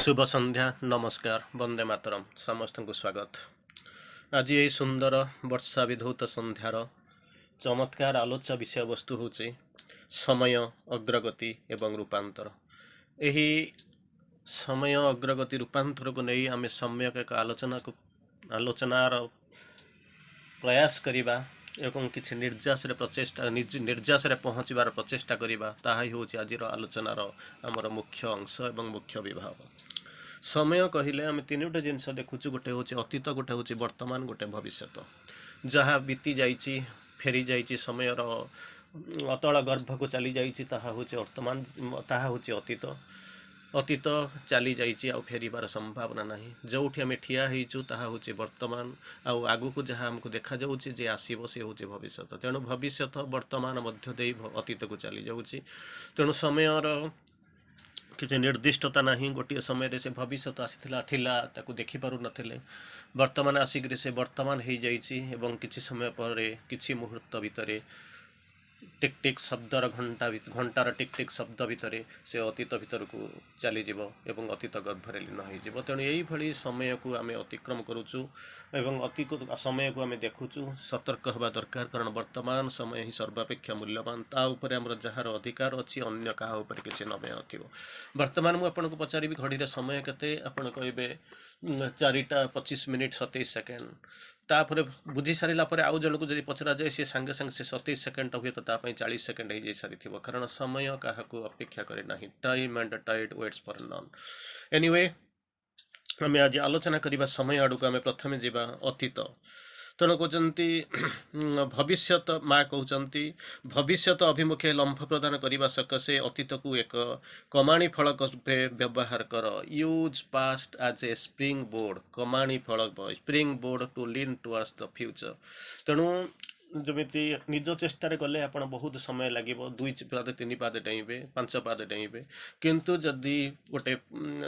शुभ संध्या नमस्कार वंदे मातरम समस्त को स्वागत। आज ये सुंदर वर्षा विधौत संध्यार चमत्कार आलोच्य विषय वस्तु हूँ समय अग्रगति एवं रूपांतर। यही समय अग्रगति रूपांतर को नहीं आम सम्यक एक आलोचनार प्रयास करिबा एवं किसी निर्यास प्रचेषा निर्यास पहुँचबार प्रचेषा करिबा ताहा ही हूँ आज आलोचनार आमर मुख्य अंश एवं मुख्य विभाग। समय कहले आम तीनोटा जिनस देखुचु, गोटे हूँ अतीत, गोटे हूँ वर्तमान, गोटे भविष्यत। जहाँ बीती जाइए फेरी जाइए समयर अतल गर्भ को चली जाइए ताहा हूँ वर्तमान, ताहा हूँ अतीत। अतीत चली जाइए आ फेरिबार संभावना नहीं। जोठी आम ठिया होइचु ताहा हूँ वर्तमान, आगु को जहाँ आमको देखा जाउछि जे आसीबो से हूँ भविष्यत। तेणु भविष्यत वर्तमान मध्य देई अतीत को चली जाउछि। तेणु समयर किसी निर्दिष्टता नहीं। गोटे समय से भविष्यत आसीथिला थिला ताकू देखि पारु नथिले, वर्तमान आसिक से वर्तमान हो जाइछि एवं किछि समय पर किछि मुहूर्त भितर टिक टिक शब्दर घंटार टिक टिक शब्द भितर से अतीत भीतर को चली जीवो एवं अतीत गर्भरे लीन हो। तेणु यही समय को आम अतिक्रम करुचु एवं अति समय को आम देखुचु। सतर्क हवा दरकार, कारण वर्तमान समय ही सर्वापेक्षा मूल्यवान। ता उपर आमर जार अधिकार अच्छी अन्य क्या उपर किसी नमे नथिबो। वर्तमान मुझे आपको पचारि घड़ी रे समय केते, आपण कहे 4:25 27 सेकेंड। तापर बुझी सारा पर आउ जन को जब पचरा जाए सी सांगे सांगे से 27 सेकेंड हुए तो 40 सेकेंड हो सारी, कारण समय क्या अपेक्षा करे ना। Time and tide waits for none. Anyway आम आज आलोचना करवा समय आड़ को आम प्रथमे जावा अतीत। तेणु कहते भविष्यत माँ कहते भविष्यत अभिमुखे लंफ प्रदान करने सकाशे अतीत को एक कमाणी फलक रूपे व्यवहार कर। Use past as a spring board, कमाणी फलक spring board to lean towards the future. तेणु जमीती निज चेष्टार गले आप बहुत समय लगे, 2 पाद 3 पाद डेइबे, 5 पाद डेइबे, किंतु जदि गोटे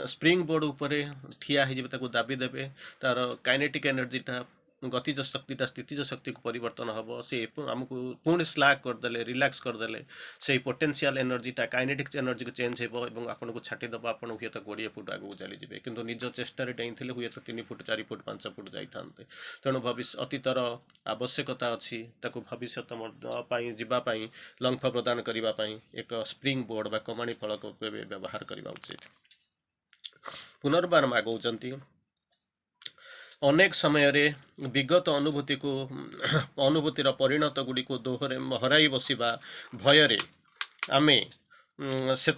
स्प्रिंग बोर्ड उपरे ठिया हो दाबी देवे तार काइनेटिक एनर्जीटा गतिज शक्तिटा स्थितिज शक्ति को परिवर्तन हम से आमको पुणी स्लैक करदे रिलैक्स करदे से पोटेंशियल एनर्जीटा काइनेटिक्स एनर्जी को चेंज हो आपन को छाटिदेव। आप हुए तो 20 फुट आगू चली जाए, किंतु निज चेष्टार डेई हुए तो 3 फुट 4 फुट 5 फुट जाते। तेणु भविष्य अतीतर आवश्यकता अच्छी, भविष्यत जावाई लंफ प्रदान करने एक स्प्रिंग बोर्ड बा कमाणी फलक व्यवहार करने उचित। पुनर्बार मागौचंती अनेक समय रे विगत अनुभूति को अनुभूतिर परिणत गुड़ी को दोहरे हराई बसवा भय आमे से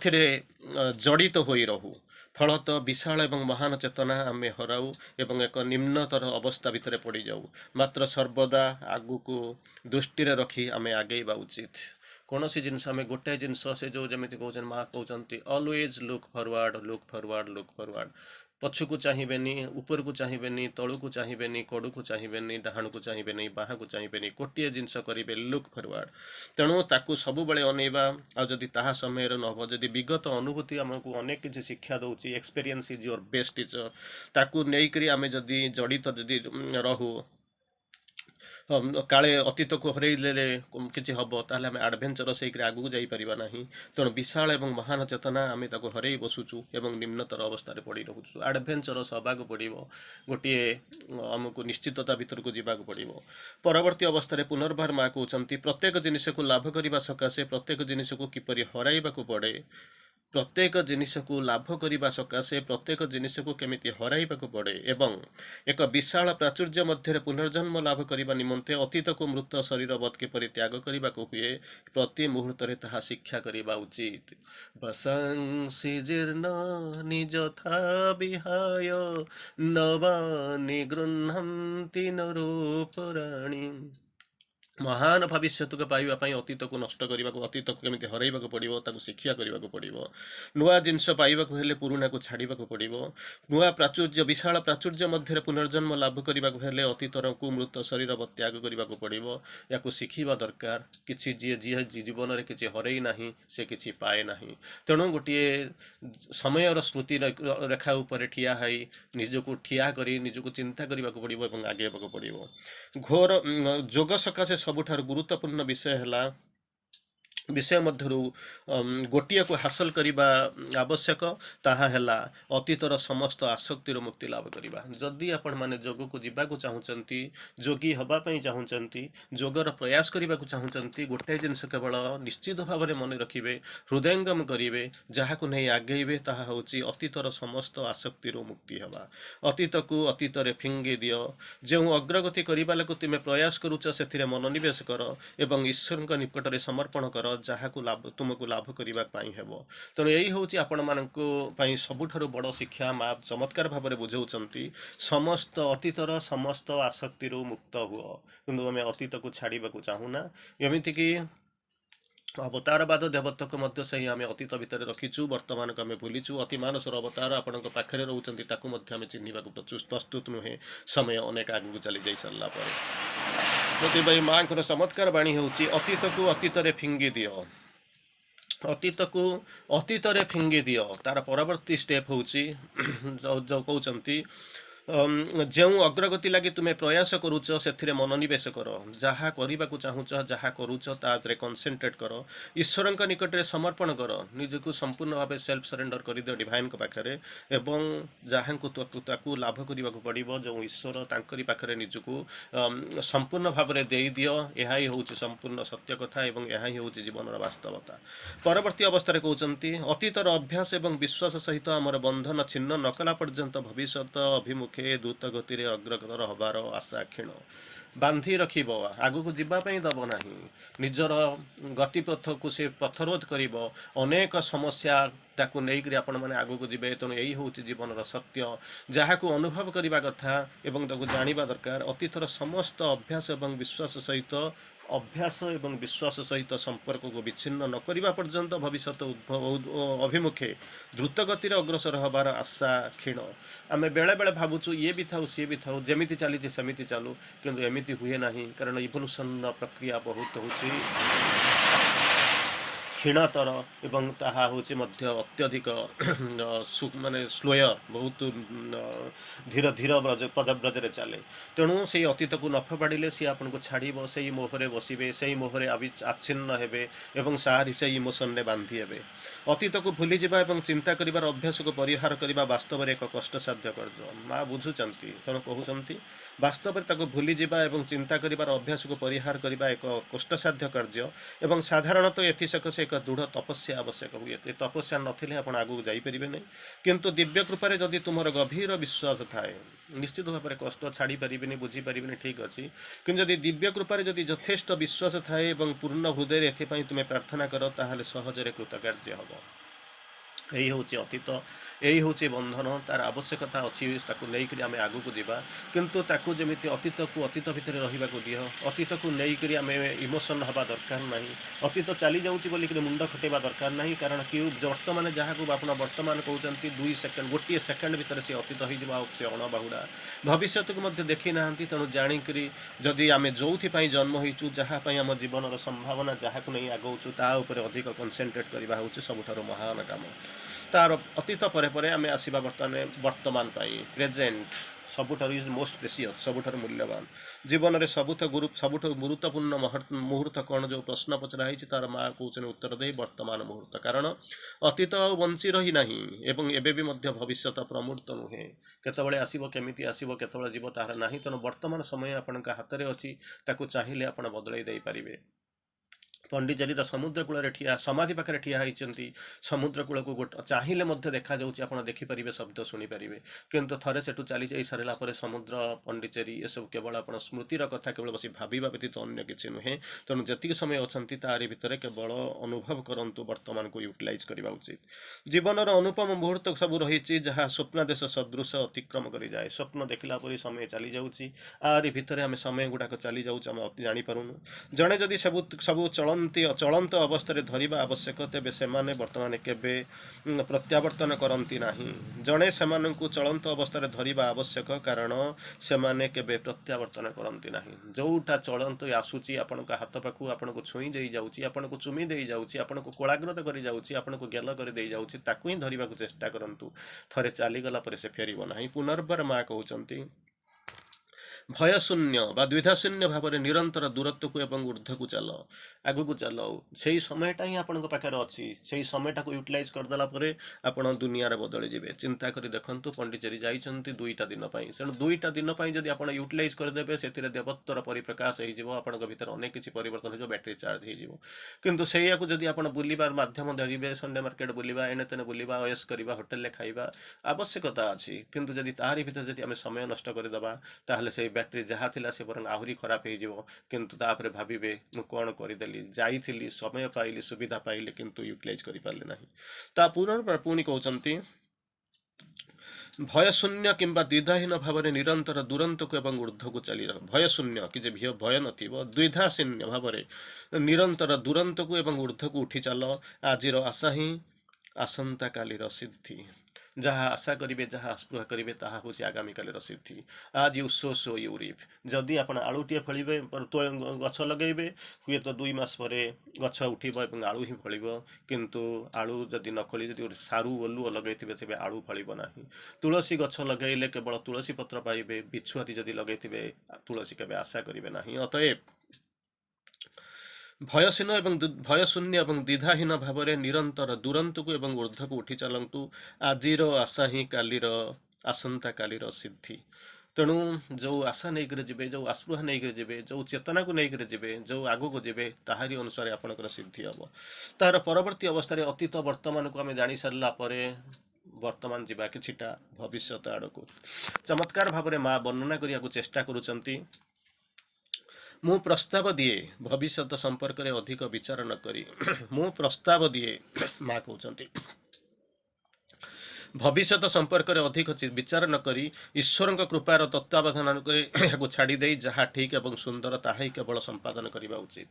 जड़ित हो रहू। फलत विशाल एवं महान चेतना आमे हराऊ एवं एक निम्नतर अवस्था भितर पड़ जाऊ। मात्र सर्वदा आगु को दृष्टि रखी आमे आगेबा उचित। कौन सी जिनस आम गोटे जिनस से जो जमी कहते माँ कहते always look forward look forward look forward. पछुक चाहेनि, ऊपर को चाहेनि, तलू को चाहेनि, कड़ू को चाहेनि, डाहाण को चाहेनि, बाहा को चाहेनि, गोटे जिनस करेंगे लुक फॉरवर्ड। तेणु ताकू सब बेले अनेबा। आदि ताहा समय नब जदि विगत अनुभूति आमको अनेक किसी शिक्षा दौर, experience is your best teacher, ताकू नहीं आम जदि जड़ित जदि रहू काले अतीत को हरइले किसी हम ताल आम आडभेचरस आगू जापर ना। तेणु विशाल और महान चेतना आम हरई बसुचु एवं निम्नतर अवस्था पड़ रोचु। आडभेचरस हवाक पड़ो, गोटे आमको निश्चितता भीतर को जावाक पड़ो। परवर्ती अवस्था पुनर्बार माँ कहते प्रत्येक जिनिस को लाभ करने सकाशे प्रत्येक जिनिस को किपरि हरइबाक पड़े, प्रत्येक जिनिस को लाभ करने सकाशे प्रत्येक जिनिस को केमिति हरइबाक पड़े एवं एक विशाल प्राचुर्य मध्य पुनर्जन्म लाभ करने निमंते अतीत को मृत शरीर बध किपरि त्याग करने हुए प्रति मुहूर्त ताहा शिक्षा करने उचित। बसंसी जीर्ण निज था विहाय नवानि गृह्णन्ति नरोपराणि। महान भविष्य को पाइबापी अतीत को नष्ट करने को, अतीत को केमिति हरइबाक पड़ो, ताकू शिक्षा करने को पड़ो। नुआ जिनस पाइबाक हेले पुराणा को छाड़ाक पड़ो। नुआ प्राचुर्य विशाल प्राचुर्य मध्य पुनर्जन्म लाभ करने हेले अतीतर को मृत शरीर त्याग करने को पड़ो। या शिखा दरकार कि जी जीवन में किसी हरई ना से किसी पाए ना। तेणु गोटे समय स्मृति रेखा उपर ठिया निजक ठिया कर निजक चिंता करने को पड़ो और आगे पड़ो। घोर जोग सकाशे सबुठार गुरुत्वपूर्ण विषय है विषय मध्यरु गोटिए को हासिल करने आवश्यक, ताहा हेला अतीतर समस्त आसक्तिर मुक्ति लाभ करवा। जदि आपण माने जोग को जीवाक चाहूँगी, जोगी हवाई चाहूँगी, जोगर प्रयास करने को चाहूँगी, गोटे जिनस केवल निश्चित भाव में मन रखिए, हृदयंगम करेंगे, जहाँ को नहीं आगेबे, ताहा होची अतीतर समस्त आसक्तिर मुक्ति हवा। अतीत को अतीत फिंगी दियो, जो अग्रगति करने को तुम प्रयास करुच से मनोनिवेश कर एवं ईश्वर निकट में समर्पण कर, जहाँ को लाभ तुमको लाभ करने हेब। तेणु यही हूँ आपण मानी सबुठ बड़ शिक्षा माँ चमत्कार भाव में बुझाऊँच, समस्त अतीतर समस्त आसक्ति मुक्त हुआ, किंतु आम अतीत को छाड़ा चाहूना। एमती कि अवतारवाद देवत्व मध्य से आम अतीत भितर रखीचु, वर्तमान को आम भूलीचु। अति मानसर अवतार आपण पाखे रोचंती, ताकू चिन्हवा प्रस्तुत नुहे, समय अनेक आगू चली जा सारा पर। माँ को चमत्कार बाणी हूँ, अतीत को अतीत फिंगी दियो, अतीत को अतीत फिंगी दियो। तार परवर्ती स्टेप हूँ जो कहते जो अग्रगति लगी तुम्हें प्रयास करुच से मनोनिवेश कर, जहाँ करने को चाहूच, जहाँ करुच तादरे कनसेंट्रेट कर, ईश्वर निकट में समर्पण कर, निजक संपूर्ण भाव सेल्फ सरेंडर कर दियो डिवाइन पाखे, एवं जहाँ को लाभ करने को पड़ो, जो ईश्वर तांकरी पाखे निजक संपूर्ण भाव में दे दियो। यह हूँ संपूर्ण सत्य कथा एवं यह हूँ जीवन वास्तवता। परवर्ती अवस्था कहते अतीतर अभ्यास एवं विश्वास सहित आमर बंधन छिन्न नकला पर्यंत भविष्य अभिमुखे द्रुत गति में अग्रगर हबार आशा क्षीण। बांधी रखिब, आगू को जीवाई दब ना, निजर गतिपथ को से पथरोध कर, अनेक समस्या ताकू नहीं आपण मैंने आगू को जीवे। तेणु यही हूँ जीवन सत्य, जहाँ को अनुभव करने कथा एवं जाना दरकार। अतीतर समस्त अभ्यास एवं विश्वास सहित संपर्क को विच्छिन्न न करने पर्यंत भविष्य अभिमुखे द्रुत गति अग्रसर हबार आशा क्षीण। आम बेले बेले भावुँ ये भी था सी भी था, जमी चली सेमती चालू, किंतु एमती हुए ना, कारण इवोल्यूशन प्रक्रिया बहुत हूँ क्षीणतर एवं ताहा हूँ अत्यधिक माने स्लोय, बहुत धीर धीर पदव्रजरे चले। तेणु से अतीत को न फोपाड़े सी आपन को छाड़ से मोहरे बसवे, से मोहरे आच्छिन्न हेबे एवं सारी से इमोशन रे बांधी हेबे। अतीत को भूली जावा एवं चिंता करिवार अभ्यास को परिहार करने वास्तव में एक कष्टसाध्य कार्य। माँ बुझुचंती, तेणु कहते वास्तव में भूली जावा एवं चिंता करिवार अभ्यास को परिहार करने एक कष्टसाध्य कार्य एवं साधारणतः एथिसकसे एक दृढ़ तपस्या आवश्यक हुए। तपस्या नथिले आपण आगू जाइपारे नहीं, किंतु दिव्य कृपारे जदि तुमर गभीर विश्वास थाए, निश्चित भाव में कष्ट छाड़ी पारे, बुझीपारे, ठीक अच्छे। किंतु जदि दिव्य कृपारे जदि यथेष्ट विश्वास थाए एवं पूर्ण हृदय एथपाई तुम्हें प्रार्थना कर, ताहले सहजरे कृतकार्य हम। यही हूँ अतीत, यही हूँ बंधन, तार आवश्यकता अच्छी, नहीं आम आगू को जीवा, किंतु ताकू जमी अतीत को अतीत भितर रहा दिह। अतीत को लेकर आम इमोशन हवा दरकार नहीं, अतीत चली जाऊँगी मुंड खटेवा दरकार नहीं, कारण कि वर्तमान जहाँ को आप वर्तमान कहते 2 सेकेंड गोटे सेकेंड भितर से अतीत हो से अणबाहुड़ा भविष्य को देखी ना। तेणु जाणिक जदि आम जो जन्म होइचु, जहाँपाई आम जीवन संभावना जहाँ को नहीं आगौचु, ताऊपर अधिक कनसेंट्रेट करवा हूँ सबुठार महान काम। तार अतीत परे आम आसवा वर्तमान प्रेजेंट सबुठार इज मोस्ट प्रेसियस, सबुठार मूल्यवान। जीवन में सबुठ गुरुत्वपूर्ण मुहूर्त कौन जो प्रश्न पचराई, तार माँ कहते उत्तर दे वर्तमान मुहूर्त। कारण अतीत बंची रही ना एवं एबे भी मध्य भविष्य प्रमूर्त नुहे, केतबेले आसीबो केमिति आसीबो केतबेले जीव तार नाही। तेणु वर्तमान समय आपणक हाथ में अच्छी, ताकू चाहिए आप बदलाई दे पारिबे। पंडितजी समुद्र कूल ठिया समाधि पाखे ठिया होती, समुद्र कूल को चाहिए देखा जाऊँ, देखिपारे, शब्द शुणिपारे, किंतु थे से चली जा सारा पर समुद्र पंडिचेरी ये सब केवल आप स्मृतिर कथा केवल बस भाविबा व्यतीत अन्य किसी नुहे। तेणु जी समय अच्छा तारि भितर केवल अनुभव करूँ, वर्तमान को यूटिलाइज करने उचित। जीवन अनुपम मुहूर्त सब रही, जहाँ स्वप्नादेश सदृश अतिक्रम कर जाए। स्वप्न देखला पर समय चली जाऊँगी, आरि भितर आम समय गुड़ाक चली जाऊँ, आम जापरूँ। जड़े जदि सब चलंत अवस्था धरवा आवश्यक, तेबे से वर्तमान केबे प्रत्यावर्तन करती नाही। जड़े से चलंत अवस्था धरवा आवश्यक, कारण से केबे प्रत्यावर्तन करती नाही। जोटा चलंत आसूची आपण हाथ पाखु आपण को छुई दे जाउची, आपण को चुमी दे जाउची, आपण को कोलाग्रत कर जाउची, आपण को गेल कर दे जाउची, ताकू ही धरवा चेष्टा करंतु। थरे चली गला पर से फेरिबो नाही। पुनर्बार माँ कहउचंती ଭୟଶୂନ୍ୟ ବା ଦ୍ୱିଧାଶୂନ୍ୟ ଭାବରେ ନିରନ୍ତର ଦୂରତ୍ୱକୁ ଏବଂ ଊର୍ଦ୍ଧ୍ୱକୁ ଚାଲ, ଆଗକୁ ଚାଲ। ସେଇ ସମୟଟା ହିଁ ଆପଣଙ୍କ ପାଖରେ ଅଛି। ସେଇ ସମୟଟାକୁ ୟୁଟିଲାଇଜ୍ କରିଦେଲା ପରେ ଆପଣ ଦୁନିଆରେ ବଦଳିଯିବେ। ଚିନ୍ତା କରି ଦେଖନ୍ତୁ, ପଣ୍ଡିଚେରୀ ଯାଇଛନ୍ତି 2ଟା ଦିନ ପାଇଁ। ତେଣୁ 2ଟା ଦିନ ପାଇଁ ଯଦି ଆପଣ ୟୁଟିଲାଇଜ୍ କରିଦେବେ, ସେଥିରେ ଦେବତ୍ୱର ପରିପ୍ରକାଶ ହେଇଯିବ, ଆପଣଙ୍କ ଭିତରେ ଅନେକ କିଛି ପରିବର୍ତ୍ତନ ହେଇଯିବ, ବ୍ୟାଟେରୀ ଚାର୍ଜ ହେଇଯିବ। କିନ୍ତୁ ସେଇଆକୁ ଯଦି ଆପଣ ବୁଲିବାର ମାଧ୍ୟମ ଧରିବେ, ସନ୍ଡେ ମାର୍କେଟ ବୁଲିବା, ଏଣେ ତେଣେ ବୁଲିବା, ଅୟସ କରିବା, ହୋଟେଲରେ ଖାଇବା, ଆବଶ୍ୟକତା ଅଛି। କିନ୍ତୁ ଯଦି ତାହାରି ଭିତରେ ଯଦି ଆମେ ସମୟ ନଷ୍ଟ କରିଦେବା, ତାହେଲେ ସେଇ ବ୍ୟାଟେରୀ ଯାହା ଥିଲା ସେ ବରଂ ଆହୁରି ଖରାପ ହେଇଯିବ। କିନ୍ତୁ ତାପରେ ଭାବିବେ, ମୁଁ କ'ଣ କରିଦେଲି, ଯାଇଥିଲି, ସମୟ ପାଇଲି, ସୁବିଧା ପାଇଲି, କିନ୍ତୁ ୟୁଟିଲାଇଜ୍ କରିପାରିଲି ନାହିଁ। ତା ପୁଣି କହୁଛନ୍ତି, ଭୟଶୂନ୍ୟ କିମ୍ବା ଦ୍ୱିଧାହୀନ ଭାବରେ ନିରନ୍ତର ଦୂରନ୍ତକୁ ଏବଂ ଊର୍ଦ୍ଧ୍ୱକୁ ଚାଲିଯାଅ। ଭୟଶୂନ୍ୟ କି ଯେ ଭୟ ନଥିବ, ଦ୍ୱିଧାଶୂନ୍ୟ ଭାବରେ ନିରନ୍ତର ଦୂରନ୍ତକୁ ଏବଂ ଊର୍ଦ୍ଧ୍ୱକୁ ଉଠି ଚାଲ। ଆଜିର ଆଶା ହିଁ ଆସନ୍ତାକାଲିର ସିଦ୍ଧି। ଯାହା ଆଶା କରିବେ, ଯାହା ଆସ୍ପୃହା କରିବେ, ତାହା ହେଉଛି ଆଗାମୀକାଲିର ସିଦ୍ଧି। ଆଜି ଉଷୋ ୟୁରିପ୍। ଯଦି ଆପଣ ଆଳୁଟିଏ ଫଳିବେ, ଗଛ ଲଗାଇବେ, ହୁଏତ 2 ମାସ ପରେ ଗଛ ଉଠିବ ଏବଂ ଆଳୁ ହିଁ ଫଳିବ। କିନ୍ତୁ ଆଳୁ ଯଦି ନ ଫଳି ଯଦି ଗୋଟେ ସାରୁ ଓଲୁଅ ଲଗାଇଥିବେ, ତେବେ ଆଳୁ ଫଳିବ ନାହିଁ। ତୁଳସୀ ଗଛ ଲଗାଇଲେ କେବଳ ତୁଳସୀ ପତ୍ର ପାଇବେ। ବିଛୁଆତି ଯଦି ଲଗାଇଥିବେ, ତୁଳସୀ କେବେ ଆଶା କରିବେ ନାହିଁ। ଅତଏବ ଭୟଶୂନ୍ୟ ଏବଂ ଦ୍ୱିଧାହୀନ ଭାବରେ ନିରନ୍ତର ଦୂରନ୍ତକୁ ଏବଂ ଊର୍ଦ୍ଧ୍ୱକୁ ଉଠି ଚାଲନ୍ତୁ। ଆଜିର ଆଶା ହିଁ ଆସନ୍ତାକାଲିର ସିଦ୍ଧି। ତେଣୁ ଯେଉଁ ଆଶା ନେଇକରି ଯିବେ, ଯେଉଁ ଆସ୍ପୃହା ନେଇକରି ଯିବେ, ଯେଉଁ ଚେତନାକୁ ନେଇକରି ଯିବେ, ଯେଉଁ ଆଗକୁ ଯିବେ, ତାହାରି ଅନୁସାରେ ଆପଣଙ୍କର ସିଦ୍ଧି ହେବ। ତାହାର ପରବର୍ତ୍ତୀ ଅବସ୍ଥାରେ ଅତୀତ ବର୍ତ୍ତମାନକୁ ଆମେ ଜାଣିସାରିଲା ପରେ ବର୍ତ୍ତମାନ ଯିବା କିଛିଟା ଭବିଷ୍ୟତ ଆଡ଼କୁ। ଚମତ୍କାର ଭାବରେ ମା ବର୍ଣ୍ଣନା କରିବାକୁ ଚେଷ୍ଟା କରୁଛନ୍ତି। ମୁଁ ପ୍ରସ୍ତାବ ଦିଏ, ଭବିଷ୍ୟତ ସମ୍ପର୍କରେ ଅଧିକ ବିଚାର ନ କରି ମୁଁ ପ୍ରସ୍ତାବ ଦିଏ, ମା କହୁଛନ୍ତି, ଭବିଷ୍ୟତ ସମ୍ପର୍କରେ ଅଧିକ ବିଚାର ନ କରି ଈଶ୍ୱରଙ୍କ କୃପାର ତତ୍ତ୍ୱାବଧାନ କରି ଏହାକୁ ଛାଡ଼ିଦେଇ ଯାହା ଠିକ୍ ଏବଂ ସୁନ୍ଦର ତାହା ହିଁ କେବଳ ସମ୍ପାଦନ କରିବା ଉଚିତ।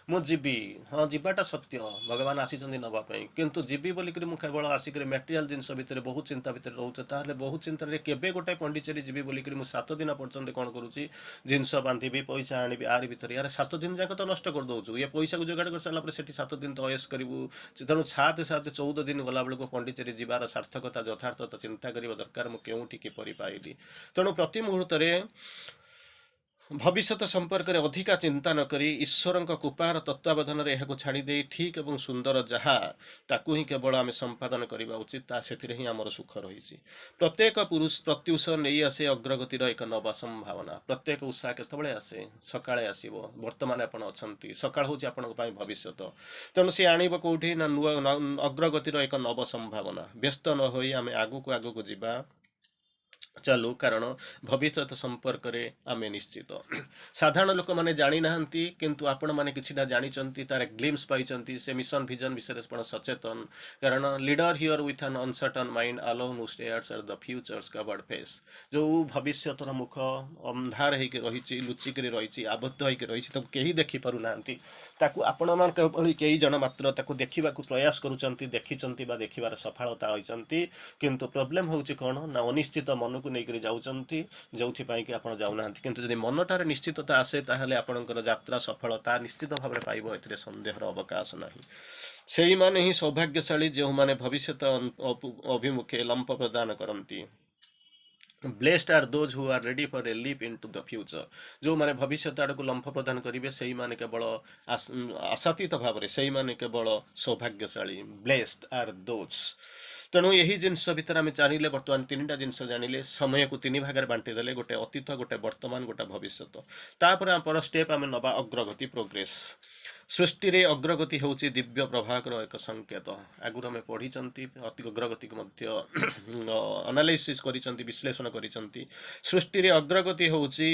ମୁଁ ଯିବି, ହଁ ଯିବାଟା ସତ୍ୟ, ଭଗବାନ ଆସିଛନ୍ତି ନେବା ପାଇଁ। କିନ୍ତୁ ଯିବି ବୋଲିକରି ମୁଁ କେବଳ ଆସିକରି ମ୍ୟାଟେରିଆଲ ଜିନିଷ ଭିତରେ ବହୁତ ଚିନ୍ତା ଭିତରେ ରହୁଛେ, ତାହେଲେ ବହୁତ ଚିନ୍ତାରେ କେବେ ଗୋଟେ ପଣ୍ଡିଚେରୀ ଯିବି ବୋଲିକରି ମୁଁ 7 ଦିନ ପର୍ଯ୍ୟନ୍ତ କ'ଣ କରୁଛି, ଜିନିଷ ବାନ୍ଧିବି, ପଇସା ଆଣିବି, ଆରି ଭିତରେ ୟାର 7 ଦିନ ଯାକ ତ ନଷ୍ଟ କରିଦେଉଛୁ। ଏ ପଇସାକୁ ଯୋଗାଡ଼ କରିସାରିଲା ପରେ ସେଠି 7 ଦିନ ତ ଅୟସ କରିବୁ। ତେଣୁ 7 ଦିନ ଗଲାବେଳକୁ ପଣ୍ଡିଚେରୀ ଯିବାର ସାର୍ଥକତା ଯଥାର୍ଥତା ଚିନ୍ତା କରିବା ଦରକାର। ମୁଁ କେଉଁଠି କିପରି ପାଇଲି। ତେଣୁ ପ୍ରତି ମୁହୂର୍ତ୍ତରେ ଭବିଷ୍ୟତ ସମ୍ପର୍କରେ ଅଧିକା ଚିନ୍ତା ନ କରି ଈଶ୍ୱରଙ୍କ କୃପାର ତତ୍ତ୍ୱାବଧାନରେ ଏହାକୁ ଛାଡ଼ିଦେଇ ଠିକ୍ ଏବଂ ସୁନ୍ଦର ଯାହା, ତାକୁ ହିଁ କେବଳ ଆମେ ସମ୍ପାଦନ କରିବା ଉଚିତ। ସେଥିରେ ହିଁ ଆମର ସୁଖ ରହିଛି। ପ୍ରତ୍ୟେକ ପ୍ରତ୍ୟୁଷ ନେଇ ଆସେ ଅଗ୍ରଗତିର ଏକ ନବ ସମ୍ଭାବନା। ପ୍ରତ୍ୟେକ ଉଷା କେତେବେଳେ ଆସେ? ସକାଳେ ଆସିବ। ବର୍ତ୍ତମାନ ଆପଣ ଅଛନ୍ତି, ସକାଳ ହେଉଛି ଆପଣଙ୍କ ପାଇଁ ଭବିଷ୍ୟତ। ତେଣୁ ସେ ଆଣିବ କେଉଁଠି ନା ନୂଆ ଅଗ୍ରଗତିର ଏକ ନବ ସମ୍ଭାବନା। ବ୍ୟସ୍ତ ନ ହୋଇ ଆମେ ଆଗକୁ ଯିବା ଚାଲୁ, କାରଣ ଭବିଷ୍ୟତ ସମ୍ପର୍କରେ ଆମେ ନିଶ୍ଚିତ। ସାଧାରଣ ଲୋକମାନେ ଜାଣିନାହାନ୍ତି, କିନ୍ତୁ ଆପଣମାନେ କିଛିଟା ଜାଣିଛନ୍ତି, ତାର ଗ୍ଲିମ୍ସ ପାଇଛନ୍ତି। ସେ ମିଶନ ଭିଜନ ବିଷୟରେ ଆପଣ ସଚେତନ, କାରଣ leader here with an uncertain mind alone who stares at the future's covered face. ଯେଉଁ ଭବିଷ୍ୟତର ମୁଖ ଅନ୍ଧାର ହେଇକି ରହିଛି, ଲୁଚିକିରି ରହିଛି, ଆବଦ୍ଧ ହେଇକି ରହିଛି, ତାକୁ କେହି ଦେଖିପାରୁନାହାନ୍ତି। ତାକୁ ଆପଣମାନଙ୍କ ଭଳି କେଇ ଜଣ ମାତ୍ର ତାକୁ ଦେଖିବାକୁ ପ୍ରୟାସ କରୁଛନ୍ତି, ଦେଖିଛନ୍ତି ବା ଦେଖିବାର ସଫଳତା ହୋଇଛନ୍ତି। କିନ୍ତୁ ପ୍ରୋବ୍ଲେମ୍ ହେଉଛି କ'ଣ ନା, ଅନିଶ୍ଚିତ ମନକୁ ନେଇକରି ଯାଉଛନ୍ତି, ଯେଉଁଥିପାଇଁ କି ଆପଣ ଯାଉନାହାନ୍ତି। କିନ୍ତୁ ଯଦି ମନଟାରେ ନିଶ୍ଚିତତା ଆସେ, ତାହେଲେ ଆପଣଙ୍କର ଯାତ୍ରା ସଫଳତା ନିଶ୍ଚିତ ଭାବରେ ପାଇବ, ଏଥିରେ ସନ୍ଦେହର ଅବକାଶ ନାହିଁ। ସେଇମାନେ ହିଁ ସୌଭାଗ୍ୟଶାଳୀ, ଯେଉଁମାନେ ଭବିଷ୍ୟତ ଅଭିମୁଖେ ଲମ୍ପ ପ୍ରଦାନ କରନ୍ତି। Blessed are those who are ready for a leap into the future. ଯେଉଁମାନେ ଭବିଷ୍ୟତ ଆଡ଼କୁ ଲମ୍ଫ ପ୍ରଦାନ କରିବେ, ସେଇମାନେ କେବଳ ଆଶାତୀତ ଭାବରେ, ସେଇମାନେ କେବଳ ସୌଭାଗ୍ୟଶାଳୀ। Blessed are those. ତେଣୁ ଏହି ଜିନିଷ ଭିତରେ ଆମେ ଜାଣିଲେ, ବର୍ତ୍ତମାନ 3ଟା ଜିନିଷ ଜାଣିଲେ। ସମୟକୁ 3 ଭାଗରେ ବାଣ୍ଟିଦେଲେ, ଗୋଟେ ଅତୀତ, ଗୋଟେ ବର୍ତ୍ତମାନ, ଗୋଟେ ଭବିଷ୍ୟତ। ତାପରେ ଆମର ଷ୍ଟେପ୍ ଆମେ ନେବା ଅଗ୍ରଗତି, ପ୍ରୋଗ୍ରେସ୍। ସୃଷ୍ଟିରେ ଅଗ୍ରଗତି ହେଉଛି ଦିବ୍ୟ ପ୍ରଭାକର ଏକ ସଂକେତ। ଆଗରୁ ଆମେ ପଢ଼ିଛନ୍ତି, ଅଗ୍ରଗତିକୁ ମଧ୍ୟ ଆନାଲାଇସିସ୍ କରିଛନ୍ତି, ବିଶ୍ଳେଷଣ କରିଛନ୍ତି। ସୃଷ୍ଟିରେ ଅଗ୍ରଗତି ହେଉଛି